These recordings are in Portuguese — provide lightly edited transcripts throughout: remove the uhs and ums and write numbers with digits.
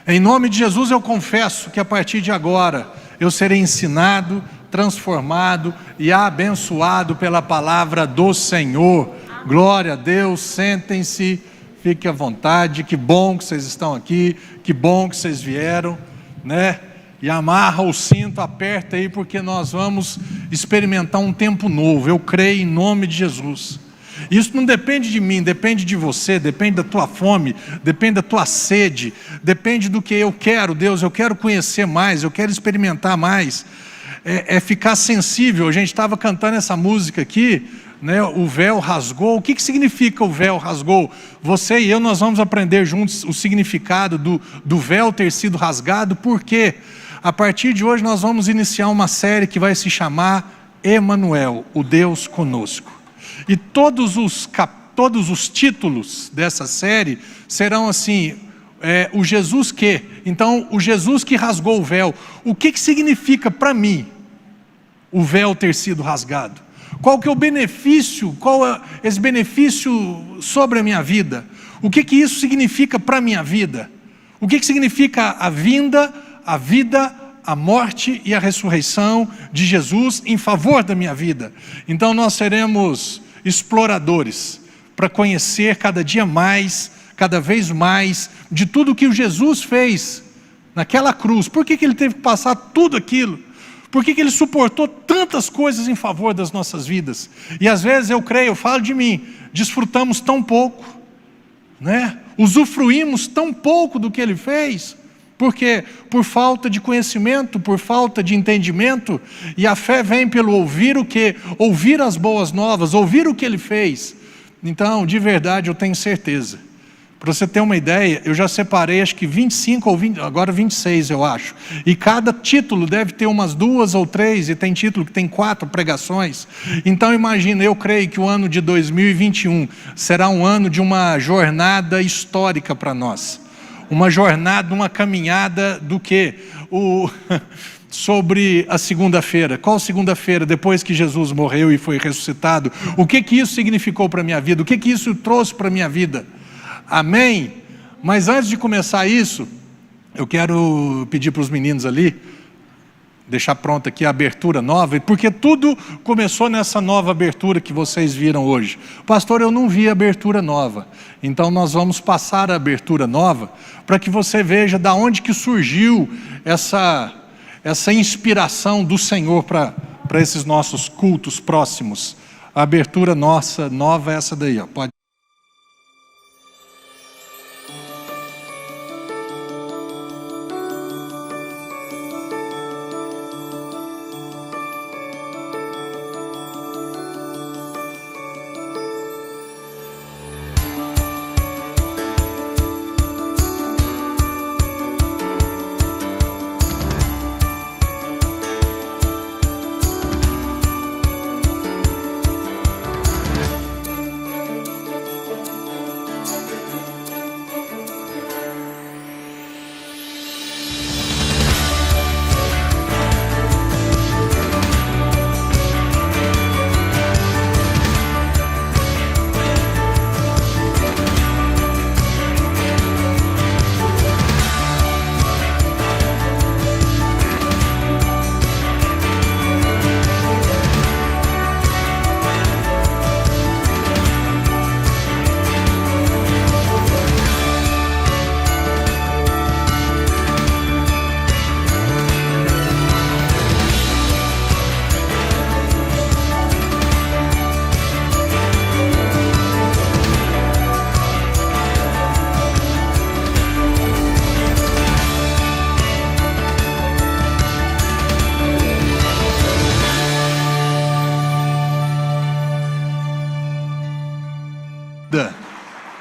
Em nome de Jesus eu confesso que a partir de agora eu serei ensinado, transformado e abençoado pela palavra do Senhor. Glória a Deus. Sentem-se, fiquem à vontade. Que bom que vocês estão aqui, que bom que vocês vieram, né? E amarra o cinto, aperta aí, porque nós vamos experimentar um tempo novo. Eu creio em nome de Jesus. Isso não depende de mim, depende de você, depende da tua fome, depende da tua sede, depende do que eu quero, Deus. Eu quero conhecer mais, eu quero experimentar mais, é ficar sensível. A gente estava cantando essa música aqui, né? O véu rasgou. O que significa o véu rasgou? Você e eu, nós vamos aprender juntos o significado do véu ter sido rasgado. Por quê? A partir de hoje nós vamos iniciar uma série que vai se chamar Emanuel, o Deus conosco. E todos os títulos dessa série serão assim, o Jesus que. Então, o Jesus que rasgou o véu. O que significa para mim o véu ter sido rasgado? Qual que é o benefício, qual é esse benefício sobre a minha vida? O que isso significa para a minha vida? O que significa a vinda, a vida, a morte e a ressurreição de Jesus em favor da minha vida? Então nós seremos exploradores para conhecer cada dia mais, cada vez mais, de tudo que o Jesus fez naquela cruz. Por que ele teve que passar tudo aquilo? Por que ele suportou tantas coisas em favor das nossas vidas? E às vezes eu creio, eu falo de mim, desfrutamos tão pouco, né? Usufruímos tão pouco do que ele fez. Por quê? Por falta de conhecimento, por falta de entendimento. E a fé vem pelo ouvir o quê? Ouvir as boas novas, ouvir o que ele fez. Então, de verdade, eu tenho certeza. Para você ter uma ideia, eu já separei acho que 25 ou 20, agora 26 eu acho. E cada título deve ter umas 2 ou 3, e tem título que tem 4 pregações. Então imagina, eu creio que o ano de 2021 será um ano de uma jornada histórica para nós. Uma jornada, uma caminhada do quê? Sobre a segunda-feira. Qual segunda-feira? Depois que Jesus morreu e foi ressuscitado. O que isso significou para a minha vida? O que isso trouxe para a minha vida? Amém? Mas antes de começar isso, eu quero pedir para os meninos ali, deixar pronta aqui a abertura nova, porque tudo começou nessa nova abertura que vocês viram hoje. Pastor, eu não vi a abertura nova. Então nós vamos passar a abertura nova, para que você veja da onde que surgiu essa inspiração do Senhor para esses nossos cultos próximos. A abertura nossa nova é essa daí, ó. Pode.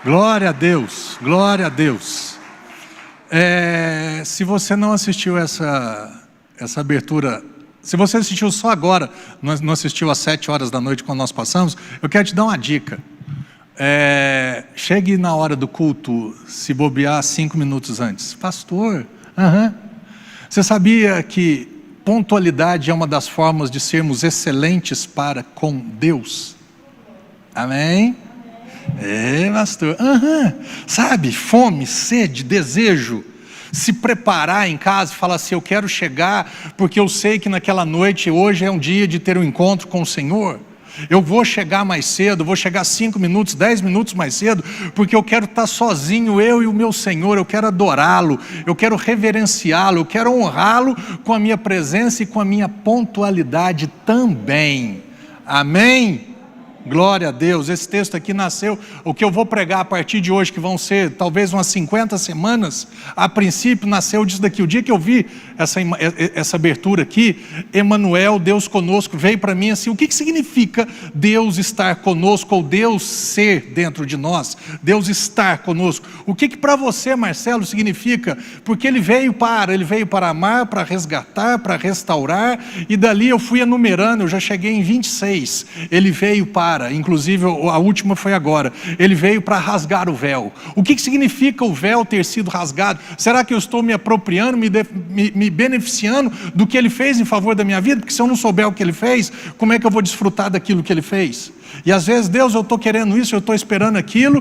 Glória a Deus, glória a Deus. Se você não assistiu essa abertura, se você assistiu só agora, não assistiu às 7 horas da noite quando nós passamos, eu quero te dar uma dica. Chegue na hora do culto, se bobear 5 minutos antes. Pastor, você sabia que pontualidade é uma das formas de sermos excelentes para com Deus? Amém? Pastor, sabe, fome, sede, desejo se preparar em casa e falar assim: eu quero chegar, porque eu sei que naquela noite, hoje é um dia de ter um encontro com o Senhor. Eu vou chegar mais cedo, vou chegar 5 minutos, 10 minutos mais cedo, porque eu quero estar sozinho, eu e o meu Senhor, eu quero adorá-lo, eu quero reverenciá-lo, eu quero honrá-lo com a minha presença e com a minha pontualidade também. Amém? Glória a Deus. Esse texto aqui nasceu, o que eu vou pregar a partir de hoje, que vão ser talvez umas 50 semanas, a princípio nasceu disso daqui. O dia que eu vi essa abertura aqui, Emanuel, Deus conosco, veio para mim assim: o que significa Deus estar conosco, ou Deus ser dentro de nós, Deus estar conosco? O que para você, Marcelo, significa? Porque Ele veio para amar, para resgatar, para restaurar, e dali eu fui enumerando, eu já cheguei em 26, Ele veio inclusive a última foi agora, Ele veio para rasgar o véu. O que significa o véu ter sido rasgado? Será que eu estou me apropriando, me beneficiando do que Ele fez em favor da minha vida? Porque se eu não souber o que Ele fez, como é que eu vou desfrutar daquilo que Ele fez? E às vezes: Deus, eu estou querendo isso, eu estou esperando aquilo,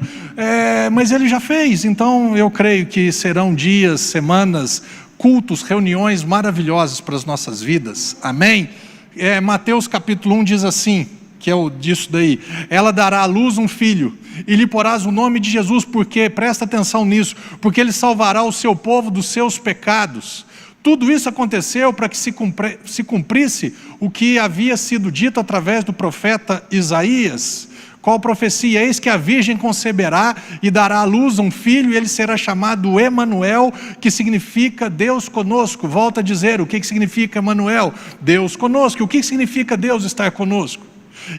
mas Ele já fez. Então eu creio que serão dias, semanas, cultos, reuniões maravilhosas para as nossas vidas. Amém? Mateus capítulo 1 diz assim, que é o disso daí: ela dará à luz um filho, e lhe porás o nome de Jesus, porque, presta atenção nisso, porque Ele salvará o seu povo dos seus pecados. Tudo isso aconteceu para que se cumprisse o que havia sido dito através do profeta Isaías. Qual profecia? Eis que a virgem conceberá e dará à luz um filho, e ele será chamado Emanuel, que significa Deus conosco. Volta a dizer, o que significa Emanuel? Deus conosco. O que significa Deus estar conosco?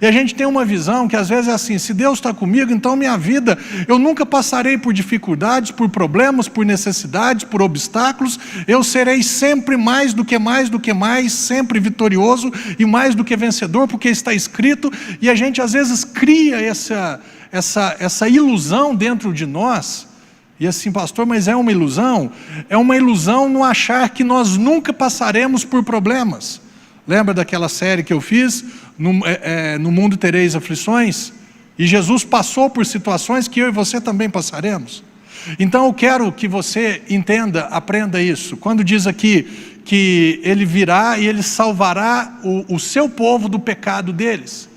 E a gente tem uma visão que às vezes é assim: se Deus está comigo, então minha vida, eu nunca passarei por dificuldades, por problemas, por necessidades, por obstáculos. Eu serei sempre mais do que mais, sempre vitorioso e mais do que vencedor, porque está escrito. E a gente às vezes cria essa ilusão dentro de nós. E assim: pastor, mas é uma ilusão? É uma ilusão no achar que nós nunca passaremos por problemas. Lembra daquela série que eu fiz? No mundo tereis aflições. E Jesus passou por situações que eu e você também passaremos. Então eu quero que você entenda, aprenda isso. Quando diz aqui que Ele virá e Ele salvará o seu povo do pecado deles.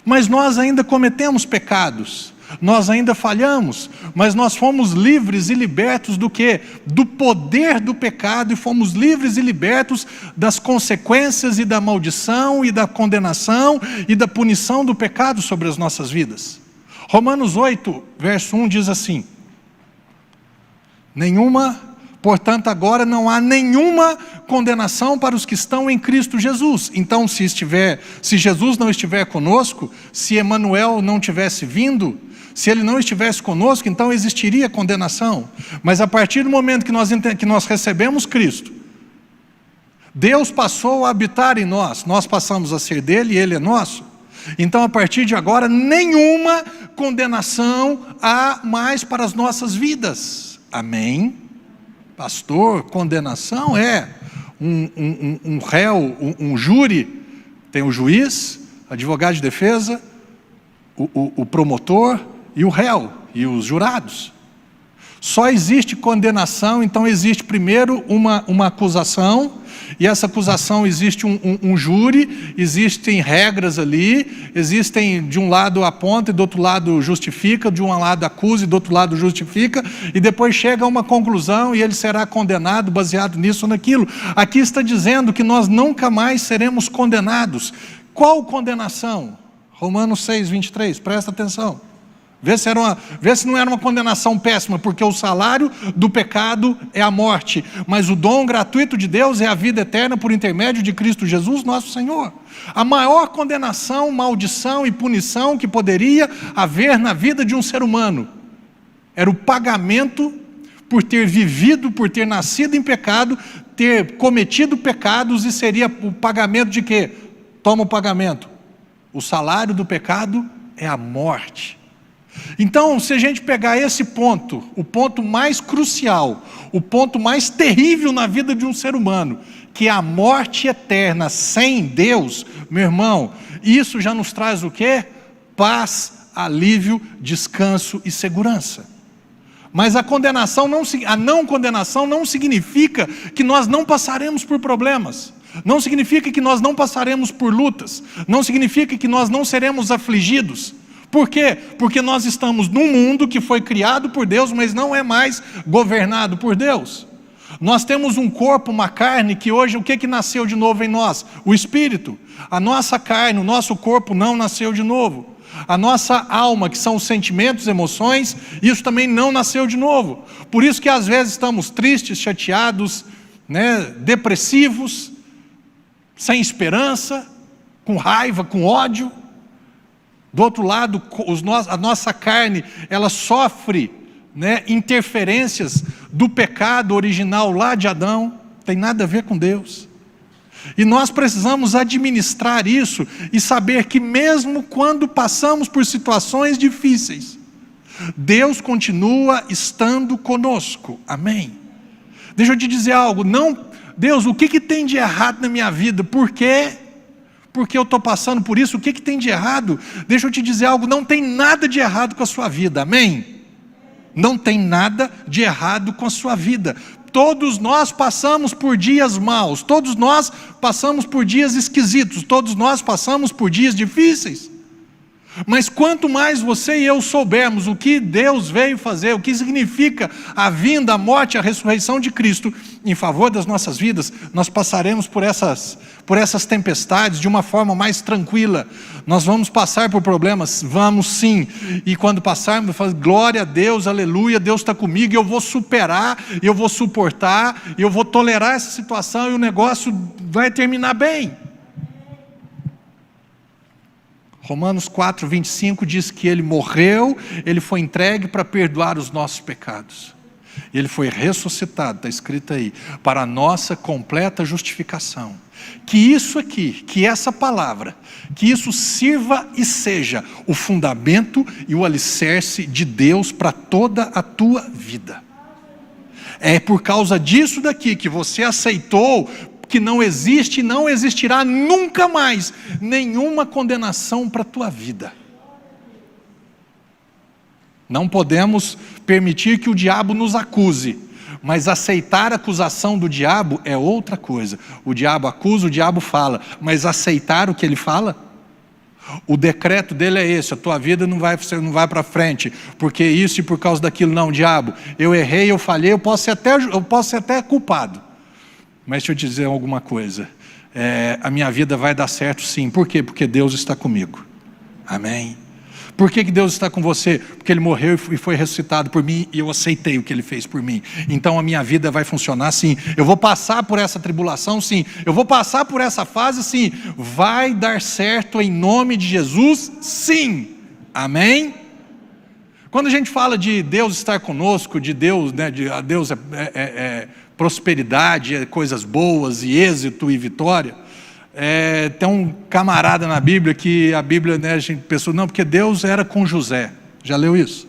Mas nós ainda cometemos pecados. Nós ainda falhamos, mas nós fomos livres e libertos do quê? Do poder do pecado, e fomos livres e libertos das consequências e da maldição e da condenação e da punição do pecado sobre as nossas vidas. Romanos 8, verso 1 diz assim: portanto agora não há nenhuma condenação para os que estão em Cristo Jesus. Então se Jesus não estiver conosco, se Emanuel não tivesse vindo, se Ele não estivesse conosco, então existiria condenação. Mas a partir do momento que nós recebemos Cristo, Deus passou a habitar em nós, nós passamos a ser dele e Ele é nosso. Então a partir de agora, nenhuma condenação há mais para as nossas vidas. Amém? Pastor, condenação é um réu, um júri. Tem o juiz, advogado de defesa, o promotor e o réu, e os jurados. Só existe condenação, então existe primeiro uma acusação, e essa acusação existe um júri, existem regras ali, existem, de um lado aponta e do outro lado justifica, de um lado acusa e do outro lado justifica, e depois chega a uma conclusão e ele será condenado baseado nisso ou naquilo. Aqui está dizendo que nós nunca mais seremos condenados. Qual condenação? Romanos 6, 23, presta atenção. Vê se não era uma condenação péssima, porque o salário do pecado é a morte, mas o dom gratuito de Deus é a vida eterna por intermédio de Cristo Jesus, nosso Senhor. A maior condenação, maldição e punição que poderia haver na vida de um ser humano era o pagamento por ter vivido, por ter nascido em pecado, ter cometido pecados, e seria o pagamento de quê? Toma o pagamento. O salário do pecado é a morte. Então, se a gente pegar esse ponto, o ponto mais crucial, o ponto mais terrível na vida de um ser humano, que é a morte eterna sem Deus, meu irmão, isso já nos traz o quê? Paz, alívio, descanso e segurança. Mas a não condenação não significa que nós não passaremos por problemas. Não significa que nós não passaremos por lutas. Não significa que nós não seremos afligidos. Por quê? Porque nós estamos num mundo que foi criado por Deus, mas não é mais governado por Deus. Nós temos um corpo, uma carne, que hoje, o que nasceu de novo em nós? O Espírito. A nossa carne, o nosso corpo não nasceu de novo. A nossa alma, que são os sentimentos, emoções, isso também não nasceu de novo. Por isso que às vezes estamos tristes, chateados, depressivos, sem esperança, com raiva, com ódio. Do outro lado, a nossa carne, ela sofre interferências do pecado original lá de Adão, tem nada a ver com Deus. E nós precisamos administrar isso e saber que mesmo quando passamos por situações difíceis, Deus continua estando conosco, amém? Deixa eu te dizer algo, Deus, o que tem de errado na minha vida? Por quê? Porque eu estou passando por isso, o que tem de errado? Deixa eu te dizer algo, não tem nada de errado com a sua vida, amém? Não tem nada de errado com a sua vida. Todos nós passamos por dias maus, todos nós passamos por dias esquisitos, todos nós passamos por dias difíceis. Mas quanto mais você e eu soubermos o que Deus veio fazer, o que significa a vinda, a morte, a ressurreição de Cristo em favor das nossas vidas, nós passaremos por essas tempestades de uma forma mais tranquila. Nós vamos passar por problemas? Vamos sim. E quando passarmos, glória a Deus, aleluia, Deus está comigo, eu vou superar, eu vou suportar, eu vou tolerar essa situação e o negócio vai terminar bem. Romanos 4:25 diz que Ele morreu, Ele foi entregue para perdoar os nossos pecados. E Ele foi ressuscitado, está escrito aí, para a nossa completa justificação. Que isso aqui, que essa palavra, que isso sirva e seja o fundamento e o alicerce de Deus para toda a tua vida. É por causa disso daqui que você aceitou que não existe e não existirá nunca mais nenhuma condenação para a tua vida. Não podemos permitir que o diabo nos acuse, mas aceitar a acusação do diabo é outra coisa. O diabo acusa, o diabo fala, mas aceitar o que ele fala? O decreto dele é esse, a tua vida não vai para frente, porque isso e por causa daquilo. Não, diabo, eu errei, eu falhei, eu posso ser até culpado. Mas deixa eu te dizer alguma coisa, a minha vida vai dar certo sim. Por quê? Porque Deus está comigo, amém? Por que Deus está com você? Porque Ele morreu e foi ressuscitado por mim, e eu aceitei o que Ele fez por mim. Então a minha vida vai funcionar sim. Eu vou passar por essa tribulação sim, eu vou passar por essa fase sim, vai dar certo em nome de Jesus sim, amém? Quando a gente fala de Deus estar conosco, de Deus, Deus prosperidade, coisas boas e êxito e vitória, tem um camarada na Bíblia que a Bíblia, a gente pensou, não, porque Deus era com José. Já leu isso?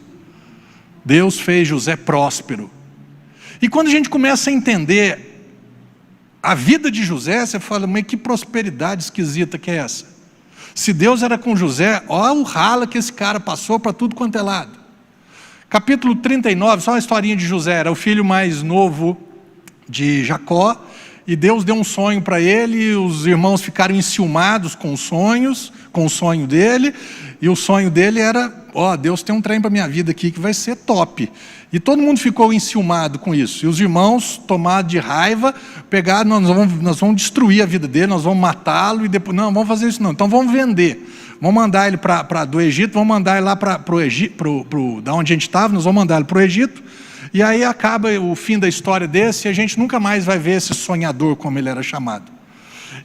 Deus fez José próspero. E quando a gente começa a entender a vida de José, você fala, mas que prosperidade esquisita que é essa? Se Deus era com José, olha o rala que esse cara passou para tudo quanto é lado. Capítulo 39, só uma historinha de José, era o filho mais novo de Jacó, e Deus deu um sonho para ele, e os irmãos ficaram enciumados com o sonho dele, e o sonho dele era, Deus tem um trem para minha vida aqui que vai ser top. E todo mundo ficou enciumado com isso, e os irmãos, tomados de raiva, pegaram, nós vamos destruir a vida dele, nós vamos matá-lo, e depois, não, vamos fazer isso não, então vamos vender. Vamos mandar ele do Egito, vamos mandar ele lá para o Egito, da onde a gente estava, nós vamos mandar ele para o Egito, e aí acaba o fim da história desse, e a gente nunca mais vai ver esse sonhador, como ele era chamado.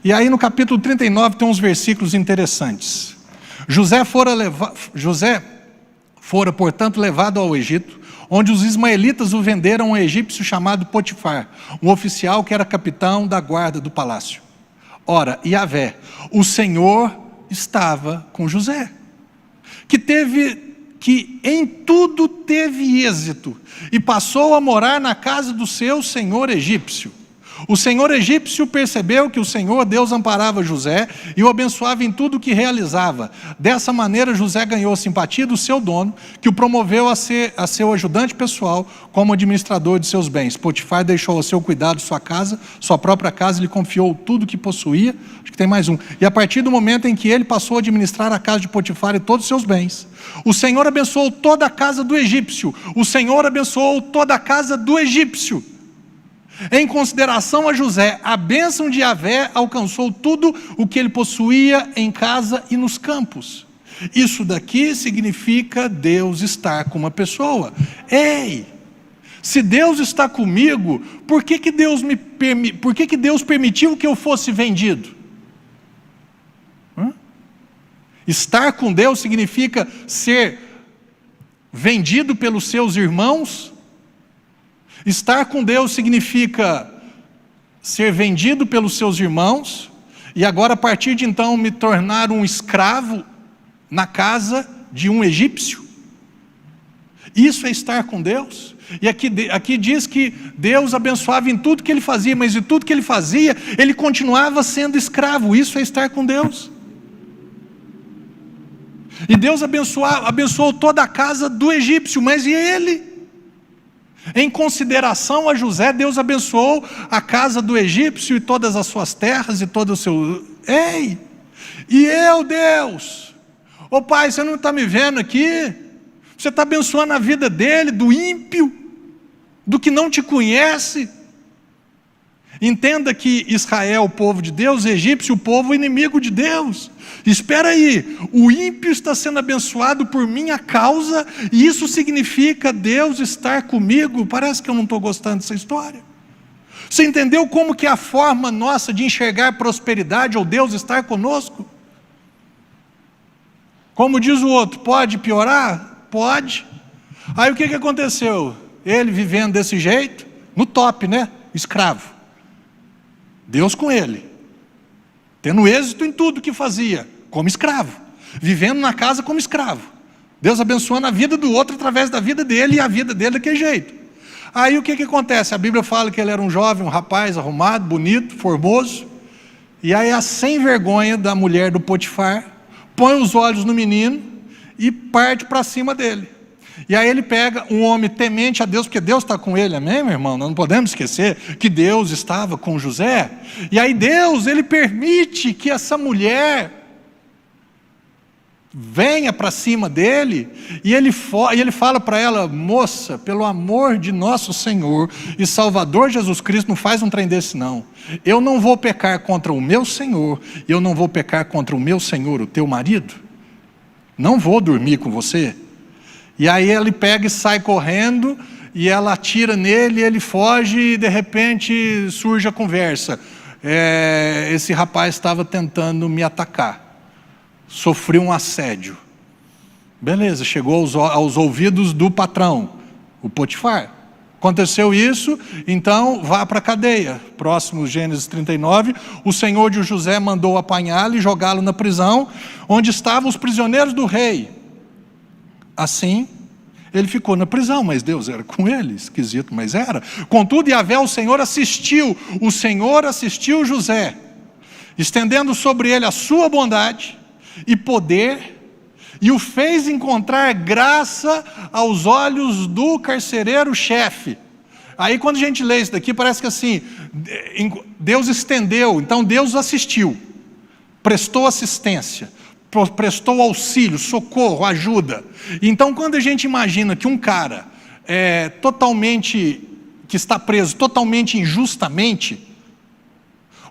E aí no capítulo 39 tem uns versículos interessantes. José fora, portanto, levado ao Egito, onde os ismaelitas o venderam a um egípcio chamado Potifar, um oficial que era capitão da guarda do palácio. Ora, Yahvé, o Senhor estava com José, que em tudo teve êxito, e passou a morar na casa do seu senhor egípcio. O senhor egípcio percebeu que o Senhor Deus amparava José e o abençoava em tudo o que realizava. Dessa maneira, José ganhou a simpatia do seu dono, que o promoveu a seu ajudante pessoal como administrador de seus bens. Potifar deixou a seu cuidado sua casa, sua própria casa, e lhe confiou tudo o que possuía. Acho que tem mais um. E a partir do momento em que ele passou a administrar a casa de Potifar e todos os seus bens, o Senhor abençoou toda a casa do egípcio. O Senhor abençoou toda a casa do egípcio. Em consideração a José, a bênção de Yahvé alcançou tudo o que ele possuía em casa e nos campos. Isso daqui significa Deus estar com uma pessoa. Ei, se Deus está comigo, por que Deus permitiu que eu fosse vendido? Estar com Deus significa ser vendido pelos seus irmãos? Estar com Deus significa ser vendido pelos seus irmãos, e agora a partir de então me tornar um escravo na casa de um egípcio? Isso é estar com Deus? E aqui diz que Deus abençoava em tudo que ele fazia, mas em tudo que ele fazia, ele continuava sendo escravo. Isso é estar com Deus. E Deus abençoou toda a casa do egípcio, mas e ele? Em consideração a José, Deus abençoou a casa do egípcio e todas as suas terras e todo o seu... Ei! E eu, Deus? Ô pai, você não está me vendo aqui? Você está abençoando a vida dele, do ímpio, do que não te conhece. Entenda que Israel, o povo de Deus, egípcio, o povo inimigo de Deus. Espera aí, o ímpio está sendo abençoado por minha causa, e isso significa Deus estar comigo? Parece que eu não estou gostando dessa história. Você entendeu como que é a forma nossa de enxergar prosperidade ou Deus estar conosco? Como diz o outro, pode piorar? Pode. Aí o que aconteceu? Ele vivendo desse jeito, no top, né? Escravo. Deus com ele, tendo êxito em tudo que fazia, como escravo, vivendo na casa como escravo, Deus abençoando a vida do outro através da vida dele, e a vida dele daquele jeito. Aí o que acontece? A Bíblia fala que ele era um jovem, um rapaz arrumado, bonito, formoso, e aí a sem vergonha da mulher do Potifar põe os olhos no menino e parte para cima dele. E aí ele pega um homem temente a Deus, porque Deus está com ele, amém, meu irmão? Nós não podemos esquecer que Deus estava com José. E aí Deus, ele permite que essa mulher venha para cima dele, e ele fala para ela: moça, pelo amor de nosso Senhor e Salvador Jesus Cristo, não faz um trem desse não. Eu não vou pecar contra o meu Senhor, e eu não vou pecar contra o meu Senhor, o teu marido. Não vou dormir com você. E aí ele pega e sai correndo, e ela atira nele, ele foge, e de repente surge a conversa. Esse rapaz estava tentando me atacar, sofri um assédio. Beleza, chegou aos ouvidos do patrão, o Potifar. Aconteceu isso, então vá para a cadeia. Próximo, Gênesis 39, o senhor de José mandou apanhá-lo e jogá-lo na prisão, onde estavam os prisioneiros do rei. Assim, ele ficou na prisão, mas Deus era com ele, esquisito, mas era. Contudo, Yahvé, o Senhor assistiu José, estendendo sobre ele a sua bondade e poder, e o fez encontrar graça aos olhos do carcereiro-chefe. Aí quando a gente lê isso daqui, parece que assim, Deus estendeu, então Deus assistiu, prestou assistência, prestou auxílio, socorro, ajuda. Então quando a gente imagina que um cara que está preso totalmente injustamente,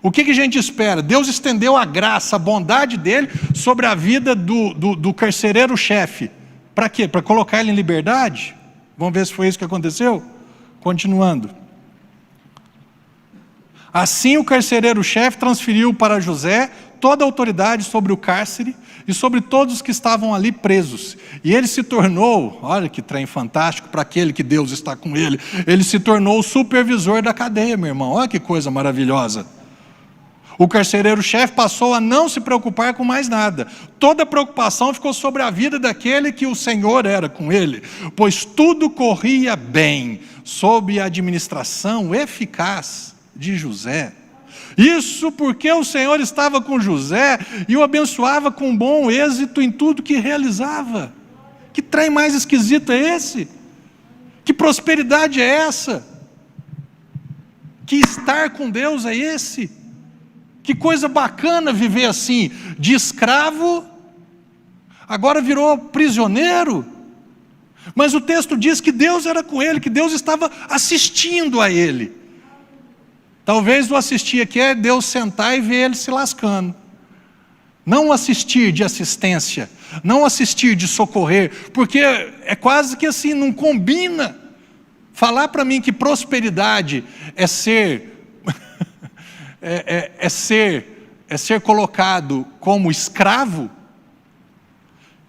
o que a gente espera? Deus estendeu a graça, a bondade dele sobre a vida do carcereiro-chefe. Para quê? Para colocar ele em liberdade? Vamos ver se foi isso que aconteceu? Continuando. Assim o carcereiro-chefe transferiu para José toda a autoridade sobre o cárcere e sobre todos os que estavam ali presos. E ele se tornou, olha que trem fantástico para aquele que Deus está com ele, ele se tornou o supervisor da cadeia, meu irmão. Olha que coisa maravilhosa. O carcereiro-chefe passou a não se preocupar com mais nada. Toda a preocupação ficou sobre a vida daquele que o Senhor era com ele, pois tudo corria bem, sob a administração eficaz de José. Isso porque o Senhor estava com José e o abençoava com bom êxito em tudo que realizava. Que trem mais esquisito é esse? Que prosperidade é essa? Que estar com Deus é esse? Que coisa bacana viver assim, de escravo, agora virou prisioneiro. Mas o texto diz que Deus era com ele, que Deus estava assistindo a ele. Talvez o assistir aqui é Deus sentar e ver ele se lascando. Não assistir de assistência, não assistir de socorrer, porque é quase que assim, não combina. Falar para mim que prosperidade é ser, é ser colocado como escravo,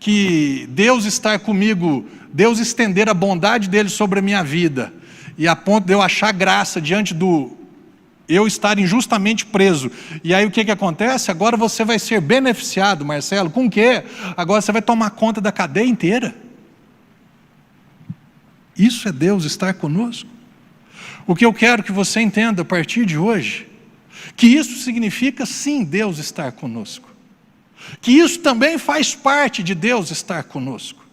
que Deus estar comigo, Deus estender a bondade dele sobre a minha vida, e a ponto de eu achar graça diante do eu estar injustamente preso. E aí o que acontece? Agora você vai ser beneficiado, Marcelo, com o quê? Agora você vai tomar conta da cadeia inteira. Isso é Deus estar conosco. O que eu quero que você entenda a partir de hoje, que isso significa sim Deus estar conosco. Que isso também faz parte de Deus estar conosco.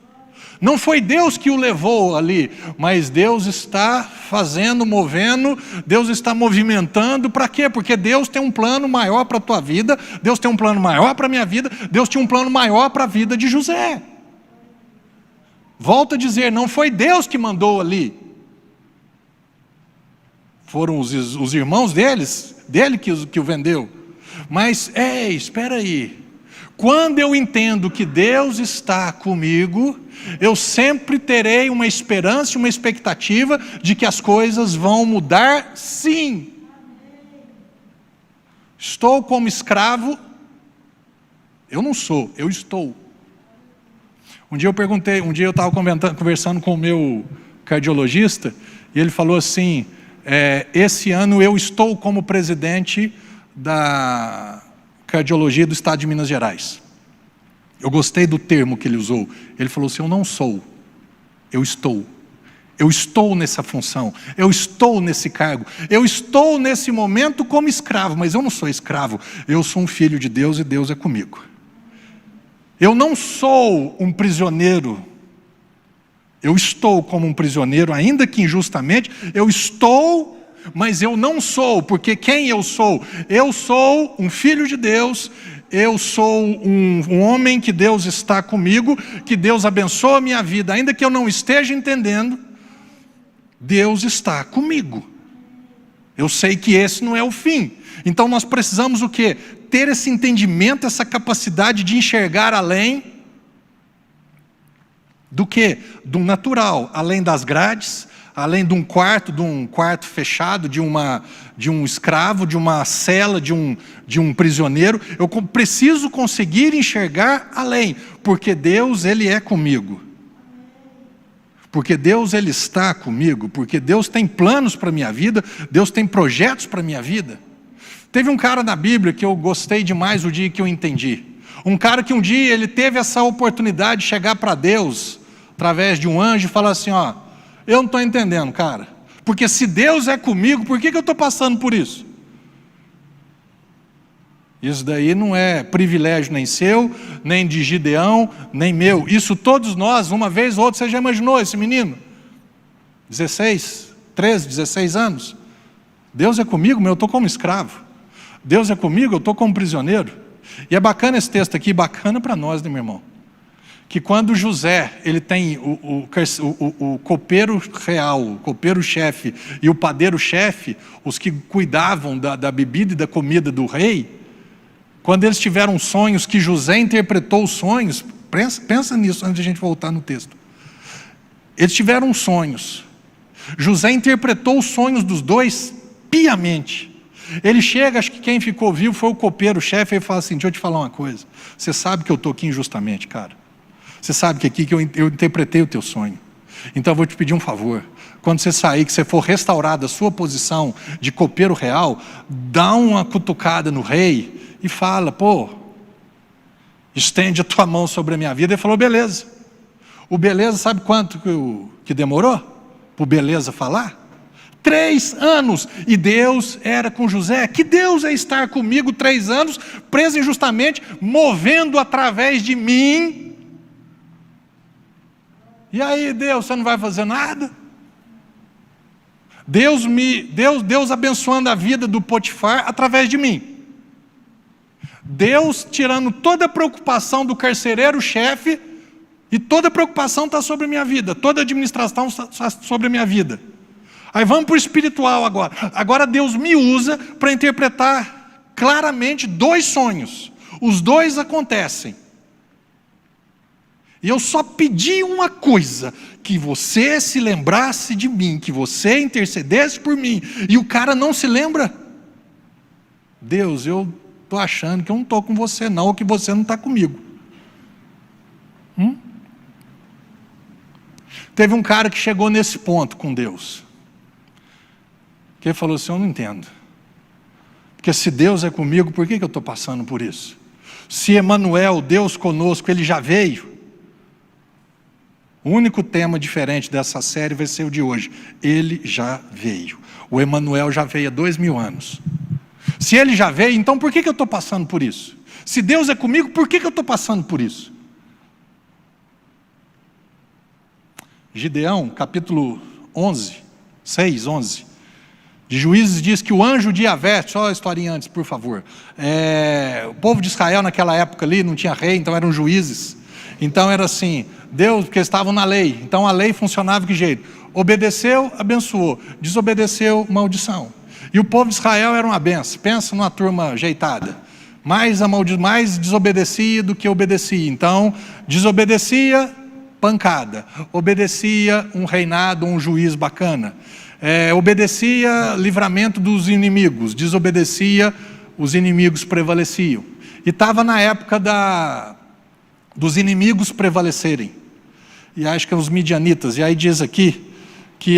Não foi Deus que o levou ali, mas Deus está fazendo, movendo, Deus está movimentando, para quê? Porque Deus tem um plano maior para a tua vida, Deus tem um plano maior para a minha vida, Deus tinha um plano maior para a vida de José. Volto a dizer, não foi Deus que mandou ali, foram os irmãos dele que o vendeu. Mas, espera aí, quando eu entendo que Deus está comigo, eu sempre terei uma esperança, uma expectativa de que as coisas vão mudar, sim. Estou como escravo? Eu não sou, eu estou. Um dia eu estava conversando com o meu cardiologista, e ele falou assim, esse ano eu estou como presidente da cardiologia do estado de Minas Gerais. Eu gostei do termo que ele usou. Ele falou assim, eu não sou, eu estou. Eu estou nessa função, eu estou nesse cargo, eu estou nesse momento como escravo, mas eu não sou escravo, eu sou um filho de Deus e Deus é comigo. Eu não sou um prisioneiro, eu estou como um prisioneiro, ainda que injustamente, eu estou, mas eu não sou, porque quem eu sou? Eu sou um filho de Deus, eu sou um homem que Deus está comigo, que Deus abençoa a minha vida, ainda que eu não esteja entendendo, Deus está comigo. Eu sei que esse não é o fim. Então nós precisamos o quê? Ter esse entendimento, essa capacidade de enxergar além do quê? Do natural, além das grades, além de um quarto fechado, de um escravo, de uma cela, de um prisioneiro. Eu preciso conseguir enxergar além, porque Deus, Ele é comigo. Porque Deus, Ele está comigo, porque Deus tem planos para a minha vida, Deus tem projetos para a minha vida. Teve um cara na Bíblia que eu gostei demais o dia que eu entendi. Um cara que um dia ele teve essa oportunidade de chegar para Deus, através de um anjo, e falar assim, eu não estou entendendo, cara, porque se Deus é comigo, por que eu estou passando por isso? Isso daí não é privilégio nem seu, nem de Gideão, nem meu. Isso todos nós, uma vez ou outra, você já imaginou esse menino? 13, 16 anos. Deus é comigo, mas eu estou como escravo. Deus é comigo, eu estou como prisioneiro. E é bacana esse texto aqui, bacana para nós, né, meu irmão? Que quando José, ele tem o copeiro real, o copeiro-chefe e o padeiro-chefe, os que cuidavam da bebida e da comida do rei, quando eles tiveram sonhos, que José interpretou os sonhos, pensa nisso antes de a gente voltar no texto. Eles tiveram sonhos. José interpretou os sonhos dos dois piamente. Ele chega, acho que quem ficou vivo foi o copeiro-chefe, e fala assim, deixa eu te falar uma coisa, você sabe que eu estou aqui injustamente, cara. Você sabe que aqui que eu interpretei o teu sonho. Então eu vou te pedir um favor. Quando você sair, que você for restaurado a sua posição de copeiro real, dá uma cutucada no rei e fala, estende a tua mão sobre a minha vida. Ele falou, beleza. O beleza, sabe quanto que demorou? Para o beleza falar? 3 anos. E Deus era com José. Que Deus é estar comigo 3 anos, preso injustamente, movendo através de mim? E aí, Deus, você não vai fazer nada? Deus abençoando a vida do Potifar através de mim. Deus tirando toda a preocupação do carcereiro-chefe, e toda a preocupação está sobre a minha vida, toda a administração está sobre a minha vida. Aí vamos para o espiritual agora. Agora Deus me usa para interpretar claramente 2 sonhos. Os 2 acontecem. E eu só pedi uma coisa: que você se lembrasse de mim, que você intercedesse por mim. E o cara não se lembra. Deus, eu estou achando que eu não estou com você não, ou que você não está comigo. Teve um cara que chegou nesse ponto com Deus, que ele falou assim: eu não entendo, porque se Deus é comigo, por que eu estou passando por isso? Se Emanuel, Deus conosco, ele já veio. O único tema diferente dessa série vai ser o de hoje. Ele já veio. O Emanuel já veio há 2000 anos. Se ele já veio, então por que eu estou passando por isso? Se Deus é comigo, por que eu estou passando por isso? Gideão, capítulo 11, 6, 11, de Juízes, diz que o anjo de Yahvé, só a historinha antes, por favor. O povo de Israel naquela época ali não tinha rei, então eram juízes. Então era assim, Deus, porque eles estavam na lei, então a lei funcionava de que jeito? Obedeceu, abençoou; desobedeceu, maldição. E o povo de Israel era uma benção. Pensa numa turma ajeitada, mais desobedecia do que obedecia. Então, desobedecia, pancada; obedecia, um reinado, um juiz bacana; obedecia, livramento dos inimigos; desobedecia, os inimigos prevaleciam. E estava na época dos inimigos prevalecerem, e acho que é os midianitas. E aí diz aqui que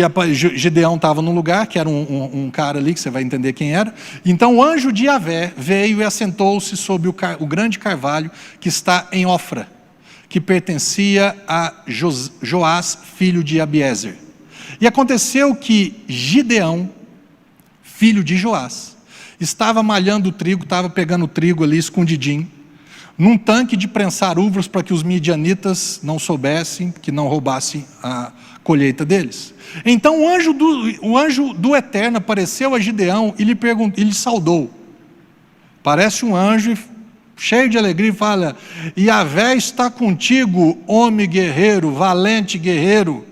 Gideão estava num lugar, que era um cara ali, que você vai entender quem era. Então o anjo de Yahvé veio e assentou-se sobre o grande carvalho que está em Ofra, que pertencia a Joás, filho de Abiezer. E aconteceu que Gideão, filho de Joás, estava malhando o trigo, estava pegando o trigo ali escondidinho, num tanque de prensar uvas, para que os midianitas não soubessem, que não roubassem a colheita deles. Então o anjo do Eterno apareceu a Gideão e lhe saudou. Parece um anjo cheio de alegria, e fala: Yahvé está contigo, homem guerreiro, valente guerreiro.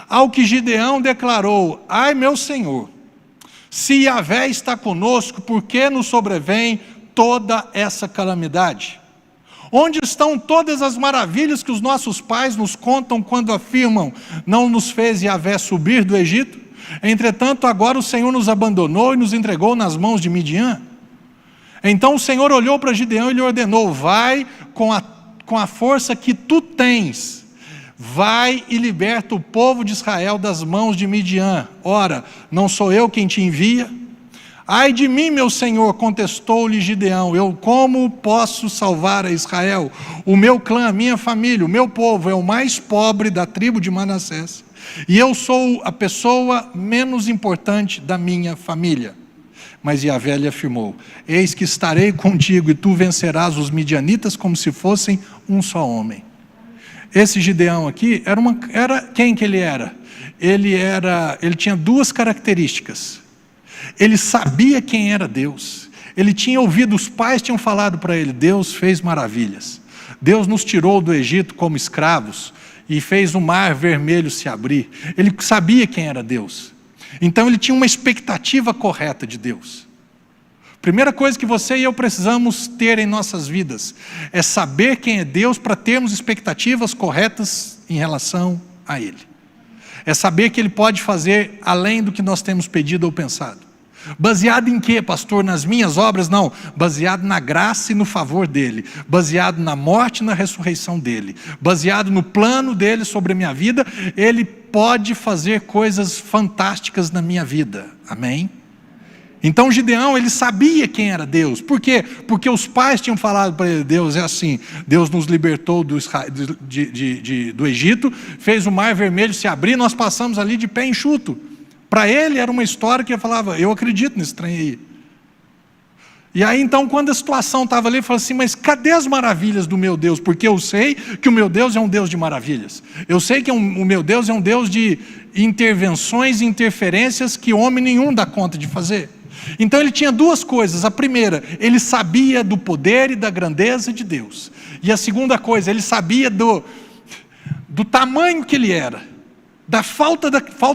Ao que Gideão declarou: ai, meu Senhor, se Yahvé está conosco, por que nos sobrevém toda essa calamidade? Onde estão todas as maravilhas que os nossos pais nos contam quando afirmam: não nos fez Yahvé subir do Egito? Entretanto, agora o Senhor nos abandonou e nos entregou nas mãos de Midian. Então o Senhor olhou para Gideão e lhe ordenou: vai com a força que tu tens, vai e liberta o povo de Israel das mãos de Midian. Ora, não sou eu quem te envia? Ai de mim, meu Senhor, contestou-lhe Gideão, eu como posso salvar a Israel? O meu clã, a minha família, o meu povo é o mais pobre da tribo de Manassés, e eu sou a pessoa menos importante da minha família. Mas Yahvé lhe afirmou: eis que estarei contigo, e tu vencerás os midianitas como se fossem um só homem. Esse Gideão aqui, quem que ele era? Ele tinha 2 características. Ele sabia quem era Deus. Ele tinha ouvido, os pais tinham falado para ele: Deus fez maravilhas. Deus nos tirou do Egito como escravos e fez o mar vermelho se abrir. Ele sabia quem era Deus. Então ele tinha uma expectativa correta de Deus. Primeira coisa que você e eu precisamos ter em nossas vidas é saber quem é Deus, para termos expectativas corretas em relação a Ele. É saber que Ele pode fazer além do que nós temos pedido ou pensado. Baseado em quê, pastor? Nas minhas obras? Não, baseado na graça e no favor dEle, baseado na morte e na ressurreição dEle, baseado no plano dEle sobre a minha vida. Ele pode fazer coisas fantásticas na minha vida, amém? Então Gideão, ele sabia quem era Deus. Por quê? Porque os pais tinham falado para ele: Deus é assim, Deus nos libertou do Egito, fez o mar vermelho se abrir, nós passamos ali de pé enxuto. Para ele era uma história que ele falava, eu acredito nesse trem aí. E aí então quando a situação estava ali, ele falou assim, mas cadê as maravilhas do meu Deus? Porque eu sei que o meu Deus é um Deus de maravilhas. Eu sei que o meu Deus é um Deus de intervenções e interferências que homem nenhum dá conta de fazer. Então ele tinha duas coisas. A primeira, ele sabia do poder e da grandeza de Deus. E a segunda coisa, ele sabia do tamanho que ele era. Da falta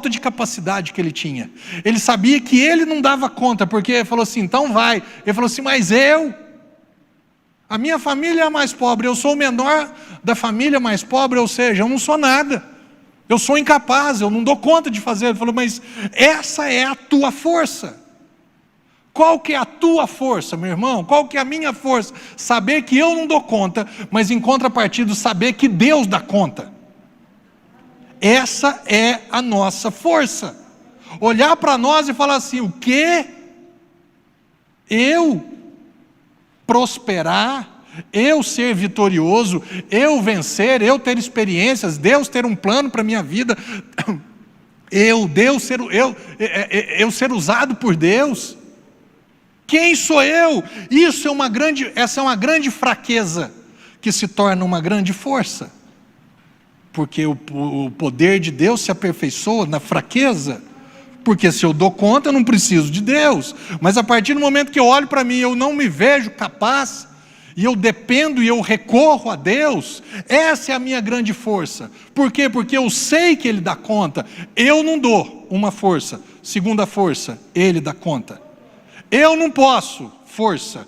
de capacidade que ele tinha. Ele sabia que ele não dava conta, porque ele falou assim, então vai. Ele falou assim, mas a minha família é a mais pobre, eu sou o menor da família mais pobre, ou seja, eu não sou nada. Eu sou incapaz, eu não dou conta de fazer. Ele falou, mas essa é a tua força. Qual que é a tua força, meu irmão? Qual que é a minha força? Saber que eu não dou conta, mas em contrapartida saber que Deus dá conta. Essa é a nossa força. Olhar para nós e falar assim, o quê? Eu prosperar, eu ser vitorioso, eu vencer, eu ter experiências, Deus ter um plano para a minha vida, eu ser usado por Deus. Quem sou eu? Essa é uma grande fraqueza que se torna uma grande força. Porque o poder de Deus se aperfeiçoa na fraqueza. Porque se eu dou conta, eu não preciso de Deus. Mas a partir do momento que eu olho para mim, eu não me vejo capaz, e eu dependo e eu recorro a Deus, essa é a minha grande força. Por quê? Porque eu sei que Ele dá conta. Eu não dou uma força. Segunda força, Ele dá conta. Eu não posso, força.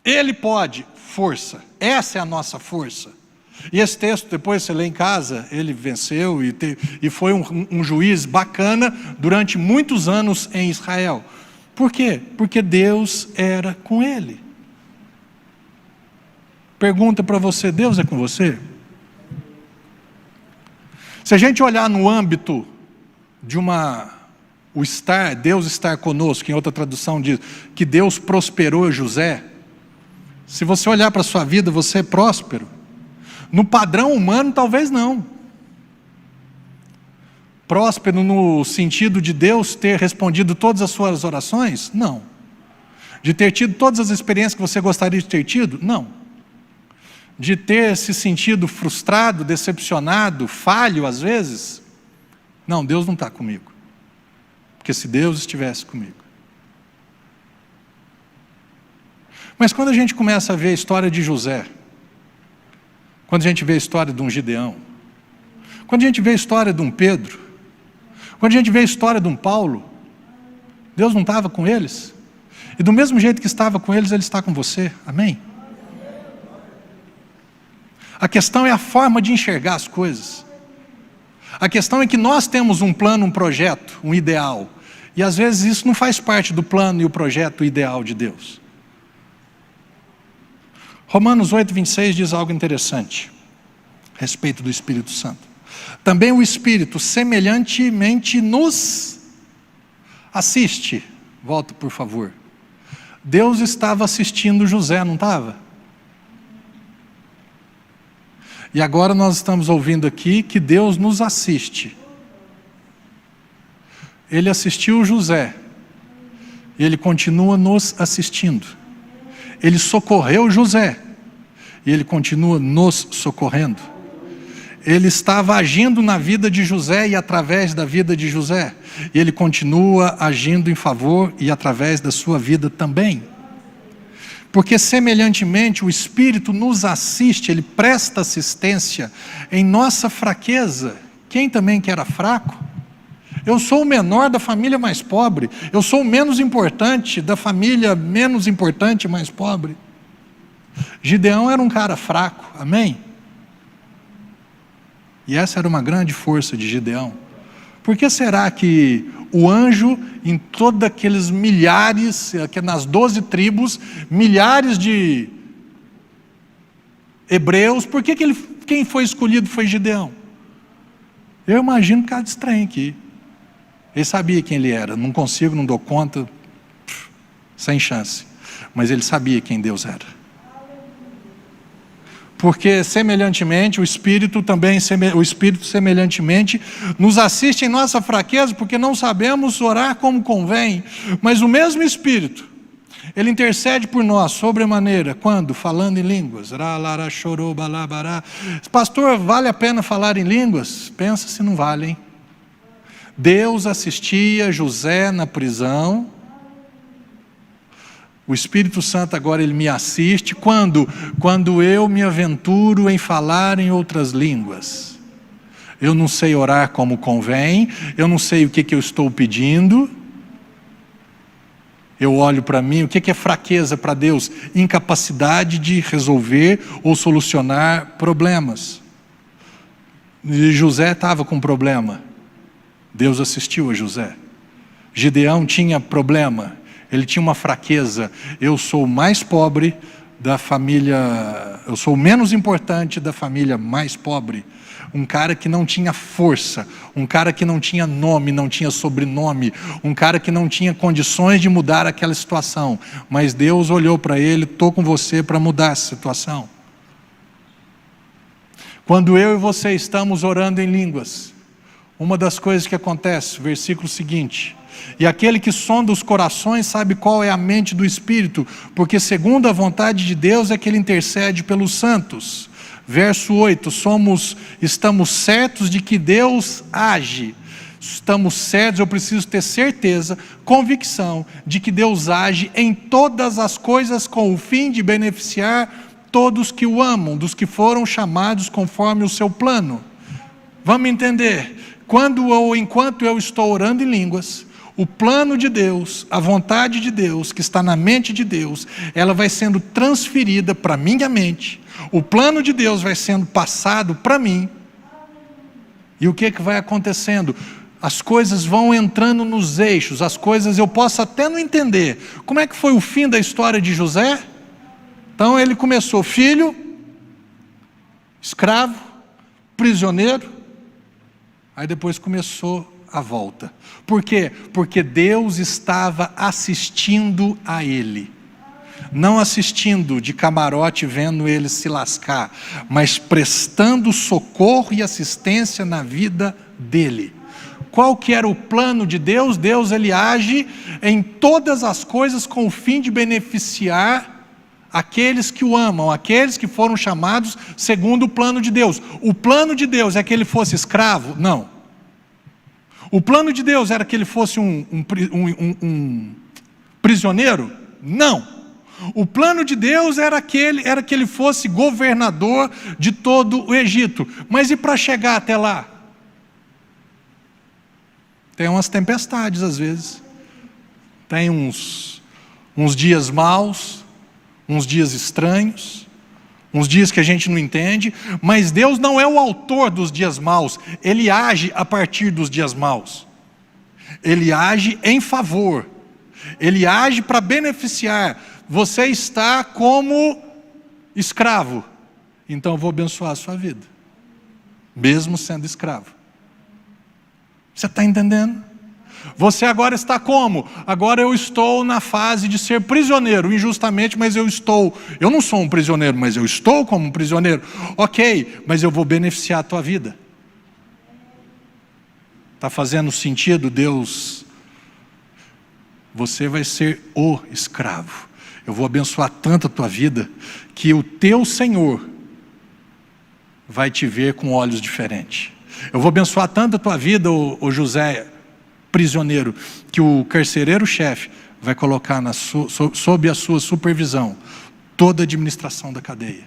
Ele pode, força. Essa é a nossa força. E esse texto, depois você lê em casa, ele venceu e foi um juiz bacana durante muitos anos em Israel. Por quê? Porque Deus era com ele. Pergunta para você, Deus é com você? Se a gente olhar no âmbito de Deus estar conosco, em outra tradução diz, que Deus prosperou José. Se você olhar para a sua vida, você é próspero. No padrão humano, talvez não. Próspero no sentido de Deus ter respondido todas as suas orações? Não. De ter tido todas as experiências que você gostaria de ter tido? Não. De ter se sentido frustrado, decepcionado, falho às vezes? Não, Deus não está comigo. Porque se Deus estivesse comigo. Mas quando a gente começa a ver a história de José, quando a gente vê a história de um Gideão, quando a gente vê a história de um Pedro, quando a gente vê a história de um Paulo, Deus não estava com eles? E do mesmo jeito que estava com eles, Ele está com você, amém? A questão é a forma de enxergar as coisas. A questão é que nós temos um plano, um projeto, um ideal, e às vezes isso não faz parte do plano e o projeto ideal de Deus. Romanos 8:26 diz algo interessante a respeito do Espírito Santo. Também o Espírito semelhantemente nos assiste. Volta, por favor. Deus estava assistindo José, não estava? E agora nós estamos ouvindo aqui que Deus nos assiste. Ele assistiu José. E Ele continua nos assistindo. Ele socorreu José. E Ele continua nos socorrendo. Ele estava agindo na vida de José e através da vida de José. E Ele continua agindo em favor e através da sua vida também. Porque semelhantemente o Espírito nos assiste, Ele presta assistência em nossa fraqueza. Quem também que era fraco? Eu sou o menor da família mais pobre. Eu sou o menos importante da família menos importante, mais pobre. Gideão era um cara fraco, amém? E essa era uma grande força de Gideão. Por que será que o anjo, em todos aqueles milhares, nas 12 tribos, milhares de hebreus, por que quem foi escolhido foi Gideão? Eu imagino por causa desse trem aqui. Ele sabia quem ele era. Não consigo, não dou conta, sem chance. Mas ele sabia quem Deus era. porque semelhantemente o Espírito semelhantemente nos assiste em nossa fraqueza, porque não sabemos orar como convém, mas o mesmo Espírito, Ele intercede por nós sobremaneira, quando? Falando em línguas. Pastor, vale a pena falar em línguas? Pensa se não vale, hein? Deus assistia José na prisão. O Espírito Santo agora Ele me assiste quando eu me aventuro em falar em outras línguas. Eu não sei orar como convém, eu não sei o que eu estou pedindo. Eu olho para mim, o que é fraqueza para Deus? Incapacidade de resolver ou solucionar problemas. E José estava com problema. Deus assistiu a José. Gideão tinha problema. Ele tinha uma fraqueza. Eu sou o mais pobre da família, eu sou o menos importante da família mais pobre. Um cara que não tinha força, um cara que não tinha nome, não tinha sobrenome, um cara que não tinha condições de mudar aquela situação. Mas Deus olhou para ele: estou com você para mudar essa situação. Quando eu e você estamos orando em línguas, uma das coisas que acontece, versículo seguinte: e aquele que sonda os corações sabe qual é a mente do Espírito, porque segundo a vontade de Deus é que Ele intercede pelos santos. Verso 8, estamos certos de que Deus age. Estamos certos, eu preciso ter certeza, convicção, de que Deus age em todas as coisas com o fim de beneficiar todos que o amam, dos que foram chamados conforme o seu plano. Vamos entender? Enquanto eu estou orando em línguas, o plano de Deus, a vontade de Deus, que está na mente de Deus, ela vai sendo transferida para a minha mente. O plano de Deus vai sendo passado para mim. E o que vai acontecendo? As coisas vão entrando nos eixos, as coisas eu posso até não entender. Como é que foi o fim da história de José? Então ele começou filho, escravo, prisioneiro, aí depois começou a volta. Por quê? Porque Deus estava assistindo a ele. Não assistindo de camarote vendo ele se lascar, mas prestando socorro e assistência na vida dele. Qual que era o plano de Deus? Deus ele age em todas as coisas com o fim de beneficiar aqueles que o amam, aqueles que foram chamados segundo o plano de Deus. O plano de Deus é que ele fosse escravo? Não. O plano de Deus era que ele fosse um prisioneiro? Não. O plano de Deus era que ele fosse governador de todo o Egito. Mas e para chegar até lá? Tem umas tempestades às vezes. Tem uns dias maus, uns dias estranhos, uns dias que a gente não entende. Mas Deus não é o autor dos dias maus. Ele age a partir dos dias maus. Ele age em favor. Ele age para beneficiar. Você está como escravo, então eu vou abençoar a sua vida, mesmo sendo escravo. Você está entendendo? Você agora está como? Agora eu estou na fase de ser prisioneiro, injustamente, mas eu não sou um prisioneiro, mas eu estou como um prisioneiro. Ok, mas eu vou beneficiar a tua vida. Está fazendo sentido, Deus? Você vai ser o escravo. Eu vou abençoar tanto a tua vida, que o teu Senhor vai te ver com olhos diferentes. Eu vou abençoar tanto a tua vida, ô José, prisioneiro, que o carcereiro-chefe vai colocar sob a sua supervisão toda a administração da cadeia.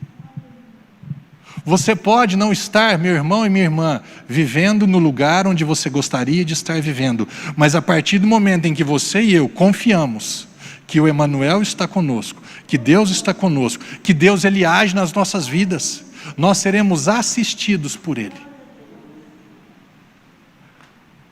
Você pode não estar, meu irmão e minha irmã, vivendo no lugar onde você gostaria de estar vivendo, mas a partir do momento em que você e eu confiamos que o Emanuel está conosco, que Deus está conosco, que Deus ele age nas nossas vidas, nós seremos assistidos por Ele.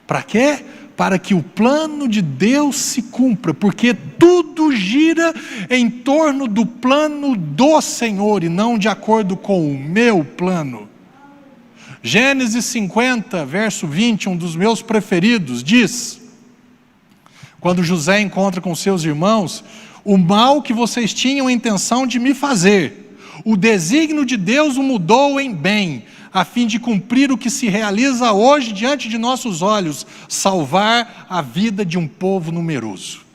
Para quê? Para que o plano de Deus se cumpra, porque tudo gira em torno do plano do Senhor e não de acordo com o meu plano. Gênesis 50, verso 20, um dos meus preferidos, diz: quando José encontra com seus irmãos, o mal que vocês tinham a intenção de me fazer, O desígnio de Deus o mudou em bem, a fim de cumprir o que se realiza hoje diante de nossos olhos, salvar a vida de um povo numeroso.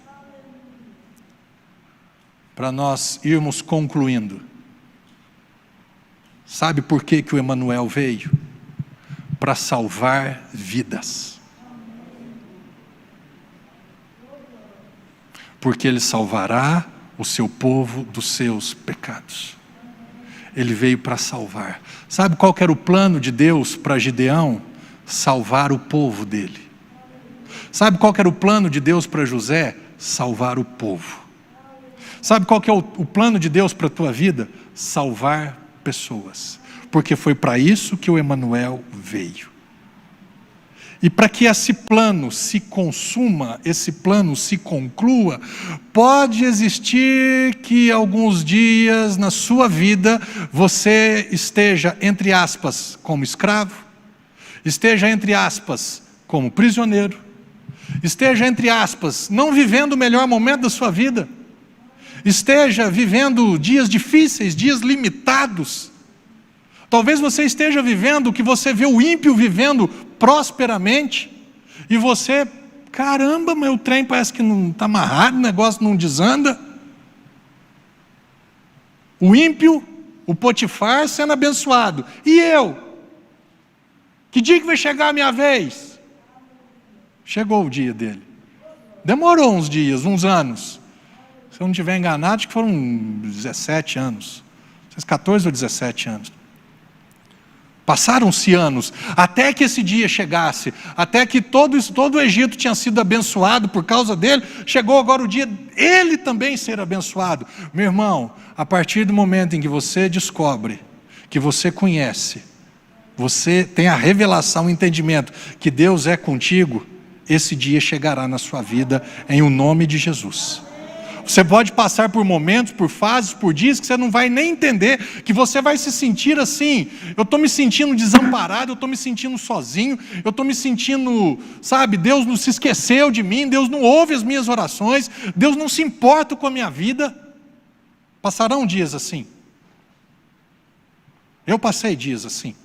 Para nós irmos concluindo, sabe por que o Emanuel veio? Para salvar vidas. Porque Ele salvará o seu povo dos seus pecados. Ele veio para salvar. Sabe qual que era o plano de Deus para Gideão? Salvar o povo dele. Sabe qual que era o plano de Deus para José? Salvar o povo. Sabe qual que é o plano de Deus para a tua vida? Salvar pessoas. Porque foi para isso que o Emanuel veio. E para que esse plano se consuma, esse plano se conclua, pode existir que alguns dias na sua vida você esteja, entre aspas, como escravo, esteja, entre aspas, como prisioneiro, esteja, entre aspas, não vivendo o melhor momento da sua vida, esteja vivendo dias difíceis, dias limitados. Talvez você esteja vivendo o que você vê o ímpio vivendo prosperamente, e você, caramba, mas o trem parece que não está amarrado, o negócio não desanda. O ímpio, o Potifar sendo abençoado, e eu? Que dia que vai chegar a minha vez? Chegou o dia dele. Demorou uns dias, uns anos. Se eu não estiver enganado, acho que foram 17 anos, 14 ou 17 anos. Passaram-se anos, até que esse dia chegasse, até que todo o Egito tinha sido abençoado por causa dele, chegou agora o dia ele também ser abençoado. Meu irmão, a partir do momento em que você descobre, que você conhece, você tem a revelação, o entendimento que Deus é contigo, esse dia chegará na sua vida, em o nome de Jesus. Você pode passar por momentos, por fases, por dias que você não vai nem entender, que você vai se sentir assim, eu estou me sentindo desamparado, eu estou me sentindo sozinho, eu estou me sentindo, sabe, Deus não se esqueceu de mim, Deus não ouve as minhas orações, Deus não se importa com a minha vida. Passarão dias assim. Eu passei dias assim.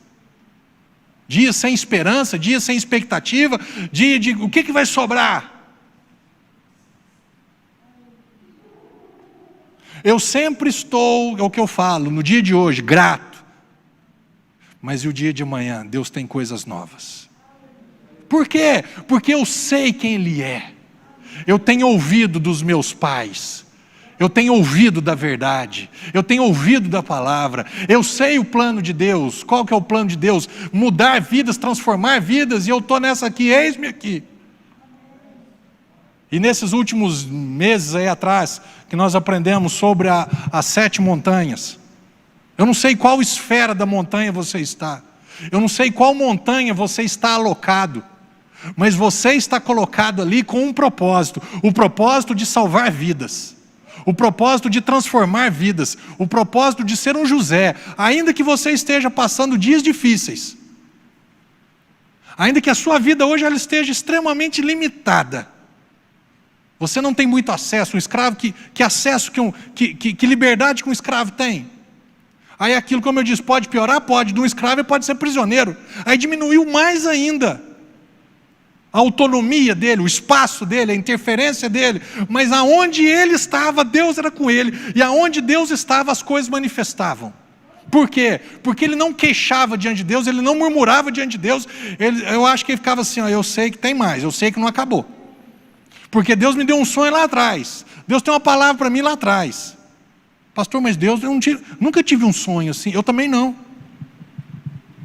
Dias sem esperança, dias sem expectativa, dia de o que vai sobrar? Eu sempre estou, é o que eu falo, no dia de hoje, grato. Mas e o dia de amanhã? Deus tem coisas novas. Por quê? Porque eu sei quem Ele é. Eu tenho ouvido dos meus pais. Eu tenho ouvido da verdade. Eu tenho ouvido da palavra. Eu sei o plano de Deus. Qual que é o plano de Deus? Mudar vidas, transformar vidas. E eu estou nessa aqui, eis-me aqui. E nesses últimos meses aí atrás, que nós aprendemos sobre as 7 montanhas. Eu não sei qual esfera da montanha você está. Eu não sei qual montanha você está alocado. Mas você está colocado ali com um propósito. O propósito de salvar vidas. O propósito de transformar vidas. O propósito de ser um José. Ainda que você esteja passando dias difíceis. Ainda que a sua vida hoje ela esteja extremamente limitada. Você não tem muito acesso, um escravo, que acesso, que liberdade que um escravo tem? Aí aquilo, como eu disse, pode piorar? Pode, de um escravo ele pode ser prisioneiro. Aí diminuiu mais ainda a autonomia dele, o espaço dele, a interferência dele. Mas aonde ele estava, Deus era com ele. E aonde Deus estava, as coisas manifestavam. Por quê? Porque ele não queixava diante de Deus, ele não murmurava diante de Deus. Eu acho que ele ficava assim, ó, eu sei que tem mais, eu sei que não acabou. Porque Deus me deu um sonho lá atrás. Deus tem uma palavra para mim lá atrás. Pastor, mas Deus, nunca tive um sonho assim. Eu também não.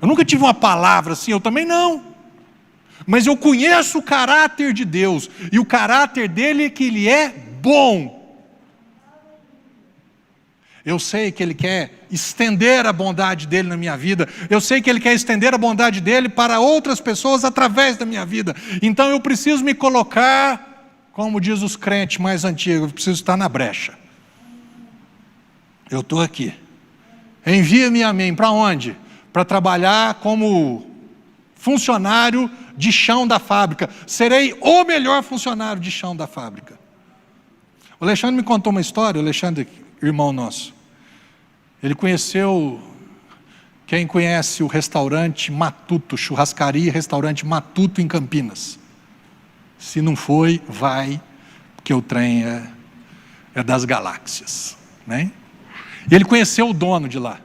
Eu nunca tive uma palavra assim. Eu também não. Mas eu conheço o caráter de Deus. E o caráter dele é que Ele é bom. Eu sei que Ele quer estender a bondade dEle na minha vida. Eu sei que Ele quer estender a bondade dEle para outras pessoas através da minha vida. Então eu preciso me colocar... Como diz os crentes mais antigos, eu preciso estar na brecha. Eu estou aqui. Envia-me a mim, para onde? Para trabalhar como funcionário de chão da fábrica. Serei o melhor funcionário de chão da fábrica. O Alexandre me contou uma história, o Alexandre, irmão nosso. Ele conheceu, quem conhece o restaurante Matuto, churrascaria e restaurante Matuto em Campinas. Se não foi, vai, porque o trem é das galáxias, né? E ele conheceu o dono de lá.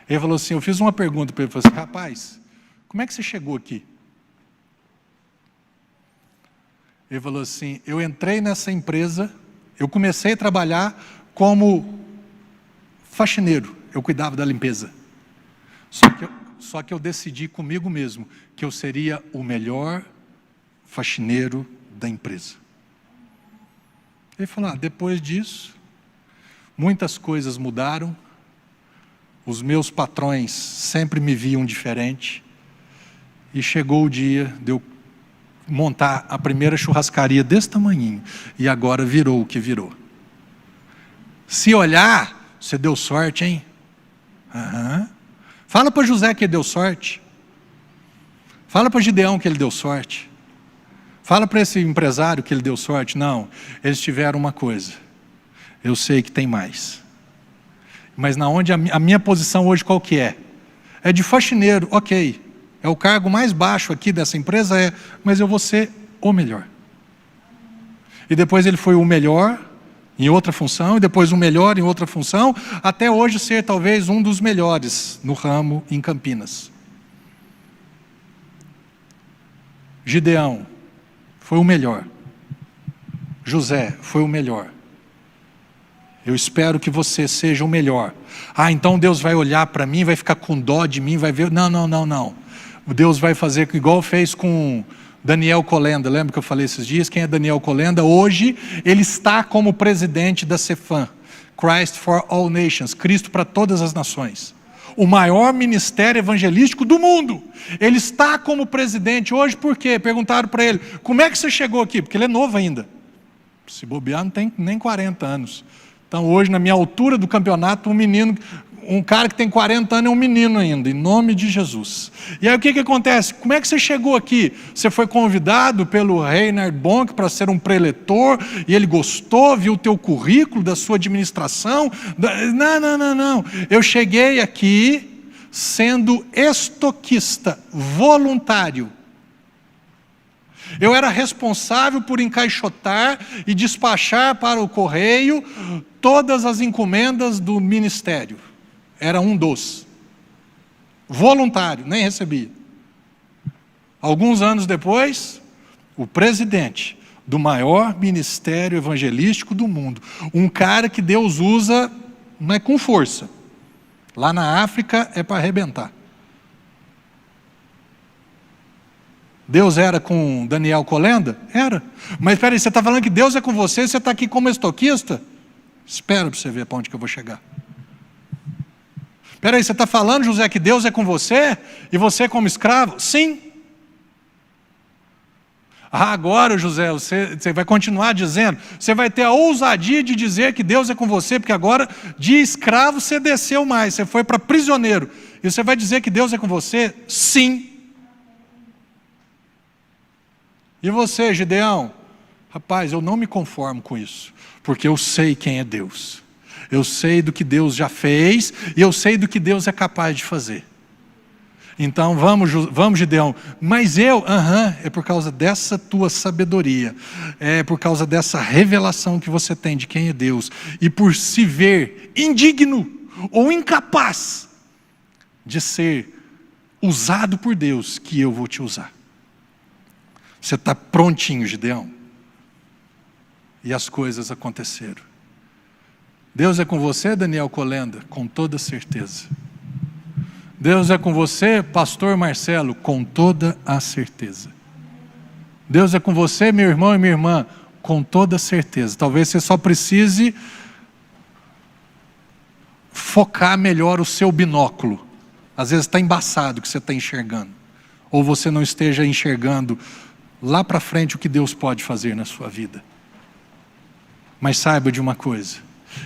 Ele falou assim, eu fiz uma pergunta para ele, falei assim, rapaz, como é que você chegou aqui? Ele falou assim, eu entrei nessa empresa, eu comecei a trabalhar como faxineiro, eu cuidava da limpeza. Só que eu decidi comigo mesmo que eu seria o melhor faxineiro da empresa. Ele falou, depois disso, muitas coisas mudaram, os meus patrões sempre me viam diferente, e chegou o dia de eu montar a primeira churrascaria desse tamanhinho, e agora virou o que virou. Se olhar, você deu sorte, hein? Uhum. Fala para José que ele deu sorte. Fala para Gideão que ele deu sorte. Fala para esse empresário que ele deu sorte. Não, eles tiveram uma coisa. Eu sei que tem mais. Mas na onde a minha posição hoje qual que é? É de faxineiro, ok. É o cargo mais baixo aqui dessa empresa, mas eu vou ser o melhor. E depois ele foi o melhor em outra função, e depois o melhor em outra função, até hoje ser talvez um dos melhores no ramo em Campinas. Gideão foi o melhor. José foi o melhor. Eu espero que você seja o melhor. Então Deus vai olhar para mim, vai ficar com dó de mim, vai ver... Não. Deus vai fazer igual fez com Daniel Colenda. Lembra que eu falei esses dias? Quem é Daniel Colenda? Hoje ele está como presidente da CFAN, Christ for All Nations, Cristo para todas as nações. O maior ministério evangelístico do mundo. Ele está como presidente hoje, por quê? Perguntaram para ele, como é que você chegou aqui? Porque ele é novo ainda. Se bobear não tem nem 40 anos. Então hoje, na minha altura do campeonato, um cara que tem 40 anos é um menino ainda, em nome de Jesus. E aí o que acontece? Como é que você chegou aqui? Você foi convidado pelo Reinhard Bonk para ser um preletor, e ele gostou, viu o teu currículo da sua administração? Não. Eu cheguei aqui sendo estoquista, voluntário. Eu era responsável por encaixotar e despachar para o correio todas as encomendas do ministério. Era um dos. Voluntário, nem recebia. Alguns anos depois, o presidente do maior ministério evangelístico do mundo. Um cara que Deus usa, não é com força. Lá na África é para arrebentar. Deus era com Daniel Colenda? Era. Mas espera aí, você está falando que Deus é com você e você está aqui como estoquista? Espera para você ver para onde que eu vou chegar. Espera aí, você está falando, José, que Deus é com você e você como escravo? Sim. Agora, José, você vai continuar dizendo, você vai ter a ousadia de dizer que Deus é com você, porque agora de escravo você desceu mais, você foi para prisioneiro. E você vai dizer que Deus é com você? Sim. E você, Gideão? Rapaz, eu não me conformo com isso, porque eu sei quem é Deus. Eu sei do que Deus já fez, e eu sei do que Deus é capaz de fazer. Então vamos Gideão. Mas é por causa dessa tua sabedoria, é por causa dessa revelação que você tem de quem é Deus, e por se ver indigno ou incapaz de ser usado por Deus, que eu vou te usar. Você está prontinho, Gideão? E as coisas aconteceram. Deus é com você, Daniel Colenda? Com toda certeza. Deus é com você, pastor Marcelo? Com toda a certeza. Deus é com você, meu irmão e minha irmã? Com toda certeza. Talvez você só precise focar melhor o seu binóculo. Às vezes está embaçado o que você está enxergando. Ou você não esteja enxergando lá para frente o que Deus pode fazer na sua vida. Mas saiba de uma coisa,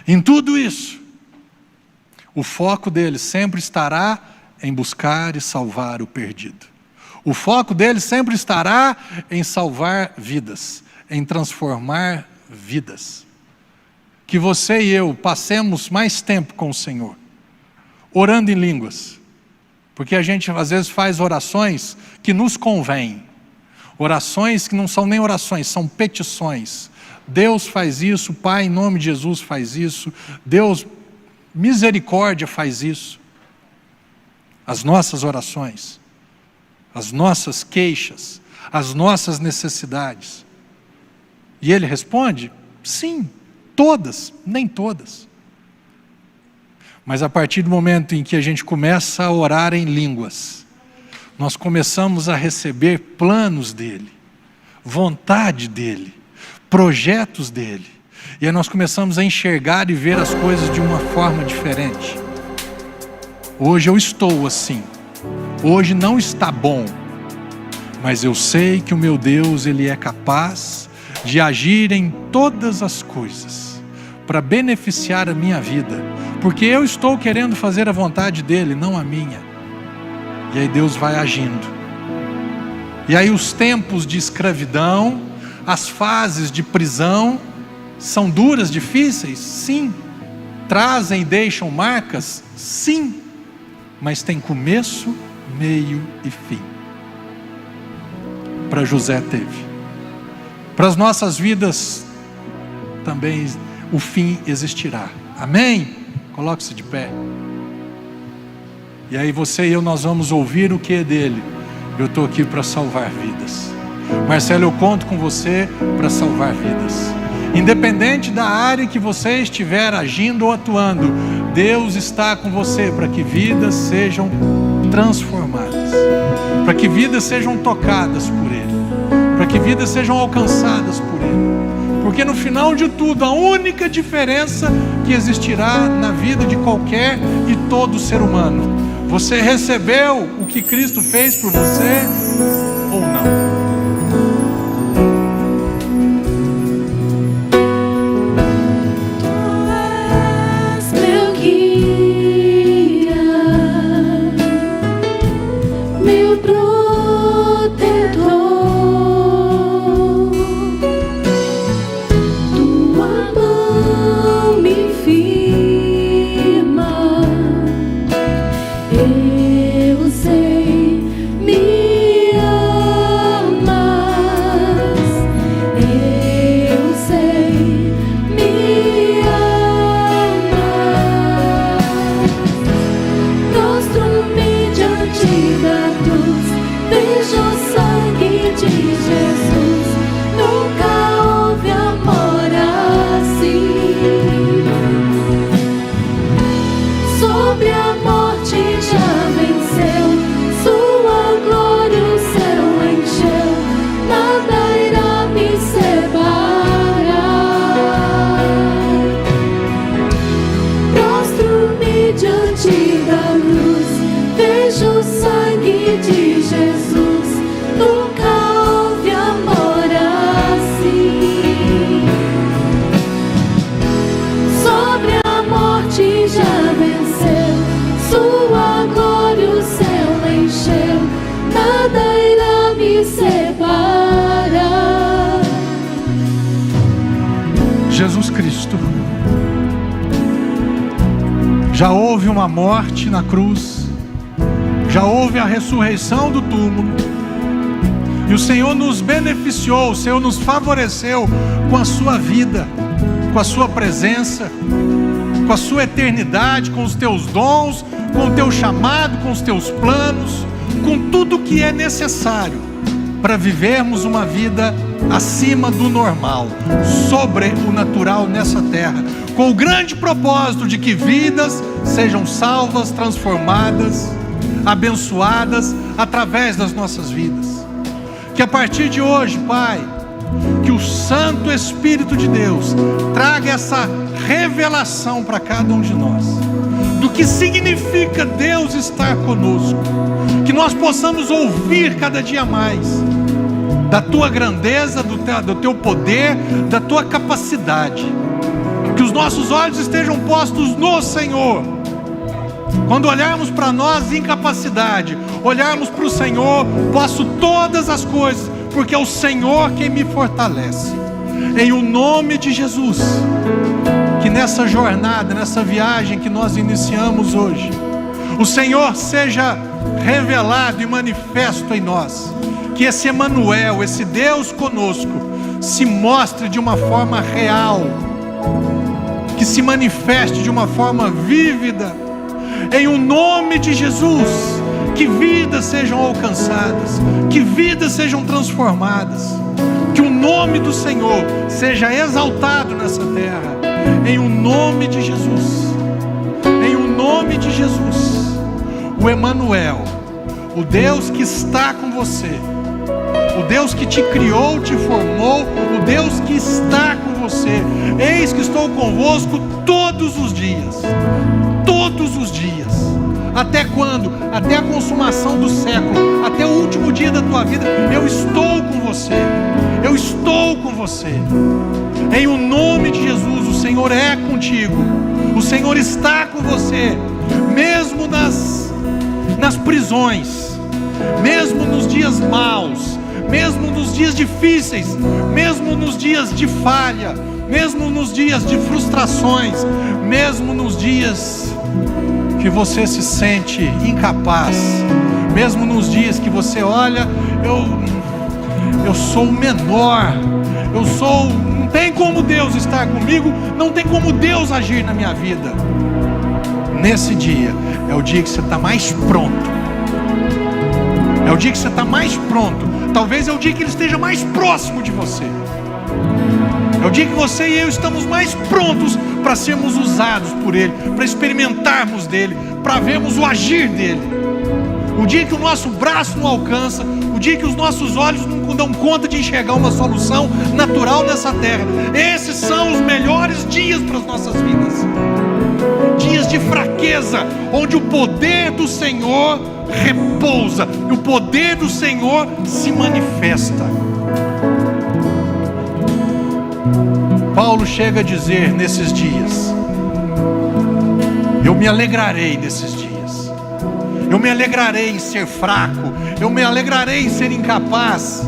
em tudo isso, o foco dele sempre estará em buscar e salvar o perdido. O foco dele sempre estará em salvar vidas, em transformar vidas. Que você e eu passemos mais tempo com o Senhor, orando em línguas, porque a gente às vezes faz orações que nos convêm, orações que não são nem orações, são petições. Deus faz isso, Pai, em nome de Jesus faz isso, Deus, misericórdia, faz isso. As nossas orações, as nossas queixas, as nossas necessidades. E Ele responde? Sim, todas, nem todas. Mas a partir do momento em que a gente começa a orar em línguas, nós começamos a receber planos dEle, vontade dEle, projetos dEle. E aí nós começamos a enxergar e ver as coisas de uma forma diferente. Hoje eu estou assim, hoje não está bom, mas eu sei que o meu Deus, Ele é capaz de agir em todas as coisas, para beneficiar a minha vida, porque eu estou querendo fazer a vontade dEle, não a minha. E aí Deus vai agindo. E aí os tempos de escravidão, as fases de prisão, são duras, difíceis? Sim. Trazem e deixam marcas? Sim. Mas tem começo, meio e fim. Para José teve. Para as nossas vidas também o fim existirá. Amém? Coloque-se de pé. E aí você e eu, nós vamos ouvir o que dele. Eu estou aqui para salvar vidas. Marcelo, eu conto com você para salvar vidas. Independente da área que você estiver agindo ou atuando, Deus está com você para que vidas sejam transformadas, para que vidas sejam tocadas por Ele, para que vidas sejam alcançadas por Ele. Porque no final de tudo, a única diferença que existirá na vida de qualquer e todo ser humano: você recebeu o que Cristo fez por você ou não? Jesus Cristo já houve uma morte na cruz, já houve a ressurreição do túmulo, e o Senhor nos beneficiou, o Senhor nos favoreceu com a sua vida, com a sua presença, com a sua eternidade, com os teus dons, com o teu chamado, com os teus planos, com tudo que é necessário para vivermos uma vida acima do normal, sobre o natural nessa terra, com o grande propósito de que vidas sejam salvas, transformadas, abençoadas através das nossas vidas. Que a partir de hoje, Pai, que o Santo Espírito de Deus traga essa revelação para cada um de nós, do que significa Deus estar conosco, que nós possamos ouvir cada dia mais da Tua grandeza, do Teu poder, da Tua capacidade, que os nossos olhos estejam postos no Senhor. Quando olharmos para nós incapacidade, olharmos para o Senhor, posso todas as coisas, porque é o Senhor quem me fortalece. Em o nome de Jesus, que nessa jornada, nessa viagem que nós iniciamos hoje, o Senhor seja revelado e manifesto em nós, que esse Emanuel, esse Deus conosco, se mostre de uma forma real, que se manifeste de uma forma vívida, em o nome de Jesus, que vidas sejam alcançadas, que vidas sejam transformadas, que o nome do Senhor seja exaltado nessa terra, em o nome de Jesus, em o nome de Jesus, o Emanuel, o Deus que está com você, o Deus que te criou, te formou, o Deus que está com você. Eis que estou convosco todos os dias, até quando? Até a consumação do século, até o último dia da tua vida. Eu estou com você, eu estou com você. Em o nome de Jesus, o Senhor é contigo, o Senhor está com você, mesmo nas prisões, mesmo nos dias maus, mesmo nos dias difíceis, mesmo nos dias de falha, mesmo nos dias de frustrações, mesmo nos dias que você se sente incapaz, mesmo nos dias que você olha, eu sou o menor, não tem como Deus estar comigo, não tem como Deus agir na minha vida. Nesse dia, é o dia que você está mais pronto, é o dia que você está mais pronto, talvez é o dia que Ele esteja mais próximo de você, é o dia que você e eu estamos mais prontos para sermos usados por Ele, para experimentarmos dEle, para vermos o agir dEle. O dia que o nosso braço não alcança, o dia que os nossos olhos não dão conta de enxergar uma solução natural nessa terra. Esses são os melhores dias para as nossas vidas. Dias de fraqueza, onde o poder do Senhor repousa, e o poder do Senhor se manifesta. Paulo chega a dizer nesses dias: eu me alegrarei nesses dias, eu me alegrarei em ser fraco, eu me alegrarei em ser incapaz,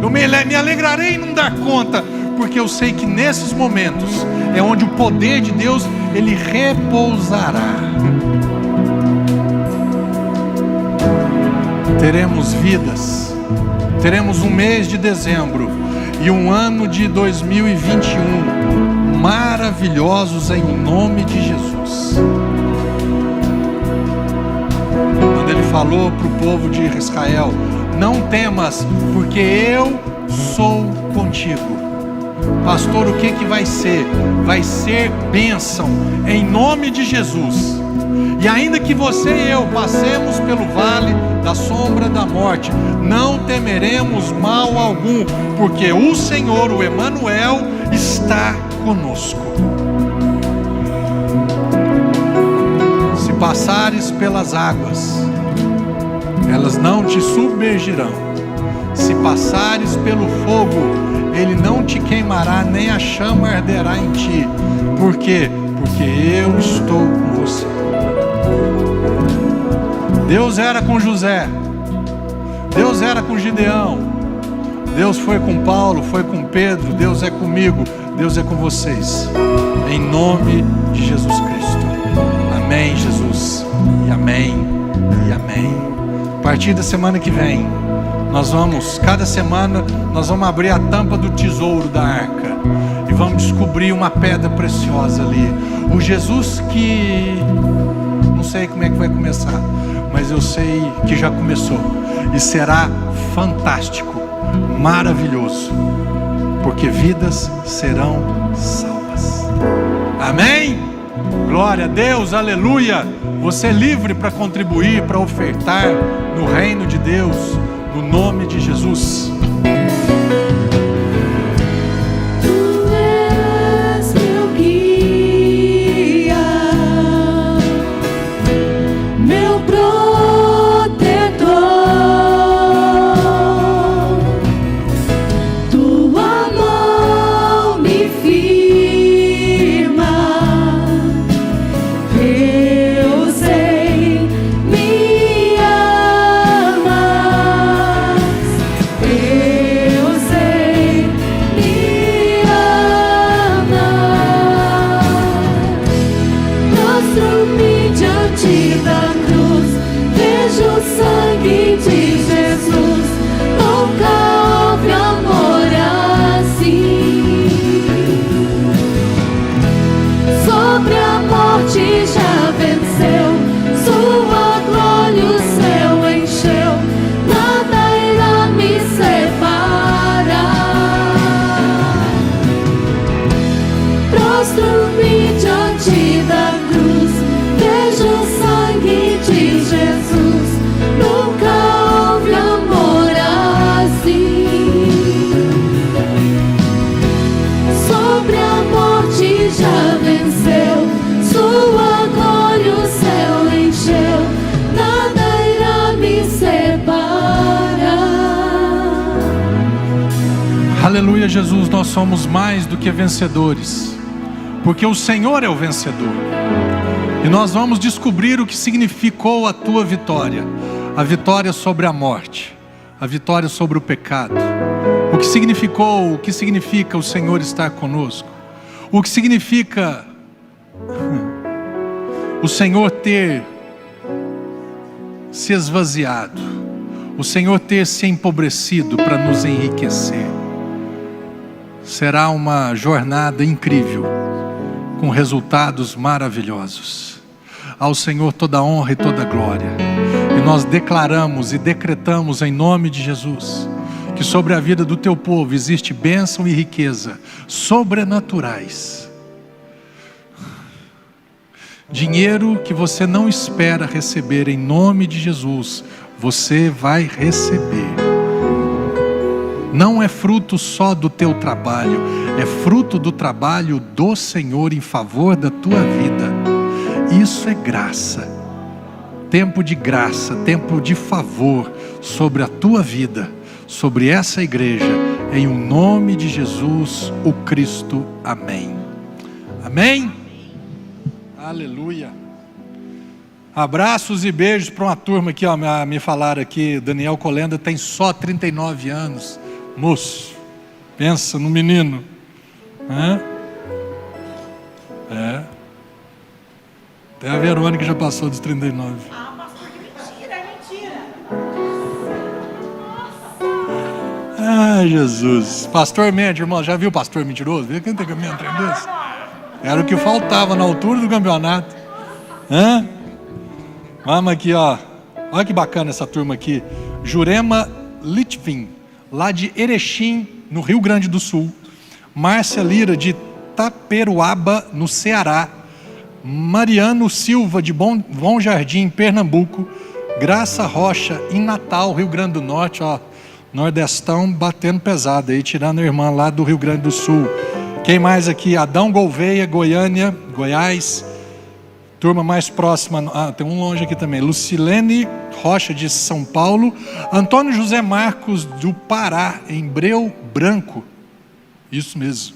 eu me alegrarei em não dar conta, porque eu sei que nesses momentos é onde o poder de Deus, Ele repousará. Teremos vidas, teremos um mês de dezembro e um ano de 2021 maravilhosos em nome de Jesus. Quando Ele falou para o povo de Israel: não temas, porque eu sou contigo. Pastor, o que vai ser? Vai ser bênção em nome de Jesus. E ainda que você e eu passemos pelo vale da sombra da morte, não temeremos mal algum, porque o Senhor, o Emanuel, está conosco. Se passares pelas águas, elas não te submergirão. Se passares pelo fogo, ele não te queimará, nem a chama arderá em ti. Por quê? Porque eu estou com você. Deus era com José, Deus era com Gideão, Deus foi com Paulo, foi com Pedro, Deus é comigo, Deus é com vocês, em nome de Jesus Cristo. Amém, Jesus, e amém, e amém. A partir da semana que vem, cada semana, nós vamos abrir a tampa do tesouro da arca e vamos descobrir uma pedra preciosa ali. O Jesus que, não sei como é que vai começar, mas eu sei que já começou e será fantástico, maravilhoso, porque vidas serão salvas. Amém? Glória a Deus, aleluia. Você é livre para contribuir, para ofertar no reino de Deus, no nome de Jesus. Eu morte já venceu, sua glória o céu encheu, nada irá me separar. Prostro-me diante da cruz, vejo o sangue de Jesus, nunca houve amor assim. Sobre a morte já venceu, sua glória o céu encheu, nada irá me separar. Aleluia, Jesus, nós somos mais do que vencedores, porque o Senhor é o vencedor. E nós vamos descobrir o que significou a tua vitória, a vitória sobre a morte, a vitória sobre o pecado, o que significa o Senhor estar conosco, o que significa o Senhor ter se esvaziado, o Senhor ter se empobrecido para nos enriquecer. Será uma jornada incrível, com resultados maravilhosos. Ao Senhor toda honra e toda glória. E nós declaramos e decretamos em nome de Jesus que sobre a vida do teu povo existe bênção e riqueza sobrenaturais. Dinheiro que você não espera receber, em nome de Jesus, você vai receber. Não é fruto só do teu trabalho, é fruto do trabalho do Senhor em favor da tua vida. Isso é graça, tempo de graça, tempo de favor sobre a tua vida, sobre essa igreja, em o nome de Jesus, o Cristo. Amém. Amém? Aleluia. Abraços e beijos para uma turma aqui, ó, me falaram aqui, Daniel Colenda tem só 39 anos. Moço, pensa no menino. Até a Verônica já passou dos 39. Ah, pastor, que mentira, é mentira. Ai, Jesus. Pastor médio, irmão, já viu o pastor mentiroso? Viu quem tem caminho trem desse? Era o que faltava na altura do campeonato. Vamos aqui, ó. Olha que bacana essa turma aqui. Jurema Litvin, lá de Erechim, no Rio Grande do Sul. Márcia Lira, de Taperoaba, no Ceará. Mariano Silva, de Bom Jardim, Pernambuco. Graça Rocha, em Natal, Rio Grande do Norte, ó. Nordestão batendo pesado aí, tirando a irmã lá do Rio Grande do Sul. Quem mais aqui? Adão Gouveia, Goiânia, Goiás. Turma mais próxima, tem um longe aqui também. Lucilene Rocha, de São Paulo. Antônio José Marcos, do Pará, em Breu Branco. Isso mesmo.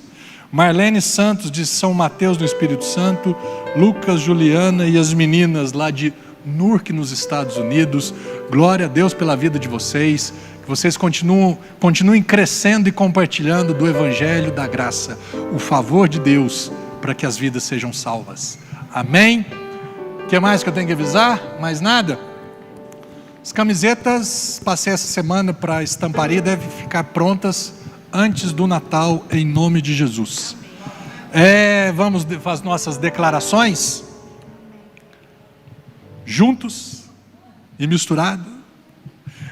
Marlene Santos, de São Mateus, no Espírito Santo. Lucas, Juliana e as meninas lá de Newark, nos Estados Unidos. Glória a Deus pela vida de vocês. Que vocês continuem crescendo e compartilhando do Evangelho da Graça. O favor de Deus para que as vidas sejam salvas. Amém? O que mais que eu tenho que avisar? Mais nada? As camisetas, passei essa semana para estamparia, devem ficar prontas antes do Natal, em nome de Jesus. Vamos para as nossas declarações, juntos e misturado.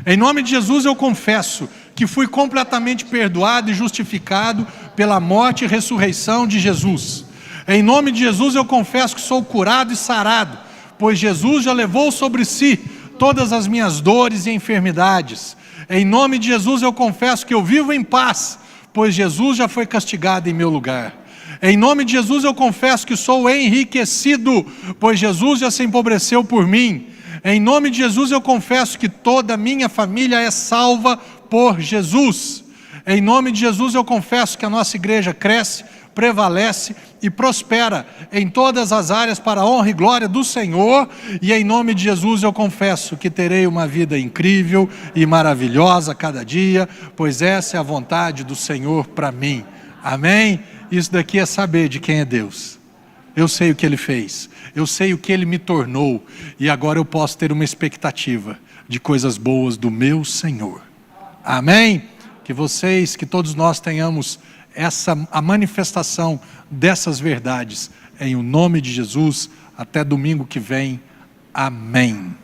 Em nome de Jesus eu confesso que fui completamente perdoado e justificado pela morte e ressurreição de Jesus. Em nome de Jesus eu confesso que sou curado e sarado, pois Jesus já levou sobre si todas as minhas dores e enfermidades. Em nome de Jesus eu confesso que eu vivo em paz, pois Jesus já foi castigado em meu lugar. Em nome de Jesus eu confesso que sou enriquecido, pois Jesus já se empobreceu por mim. Em nome de Jesus eu confesso que toda a minha família é salva por Jesus. Em nome de Jesus eu confesso que a nossa igreja cresce, prevalece e prospera em todas as áreas para a honra e glória do Senhor. E em nome de Jesus eu confesso que terei uma vida incrível e maravilhosa a cada dia, pois essa é a vontade do Senhor para mim. Amém? Isso daqui é saber de quem é Deus. Eu sei o que Ele fez, eu sei o que Ele me tornou, e agora eu posso ter uma expectativa de coisas boas do meu Senhor. Amém? Que todos nós tenhamos a manifestação dessas verdades em o nome de Jesus. Até domingo que vem. Amém.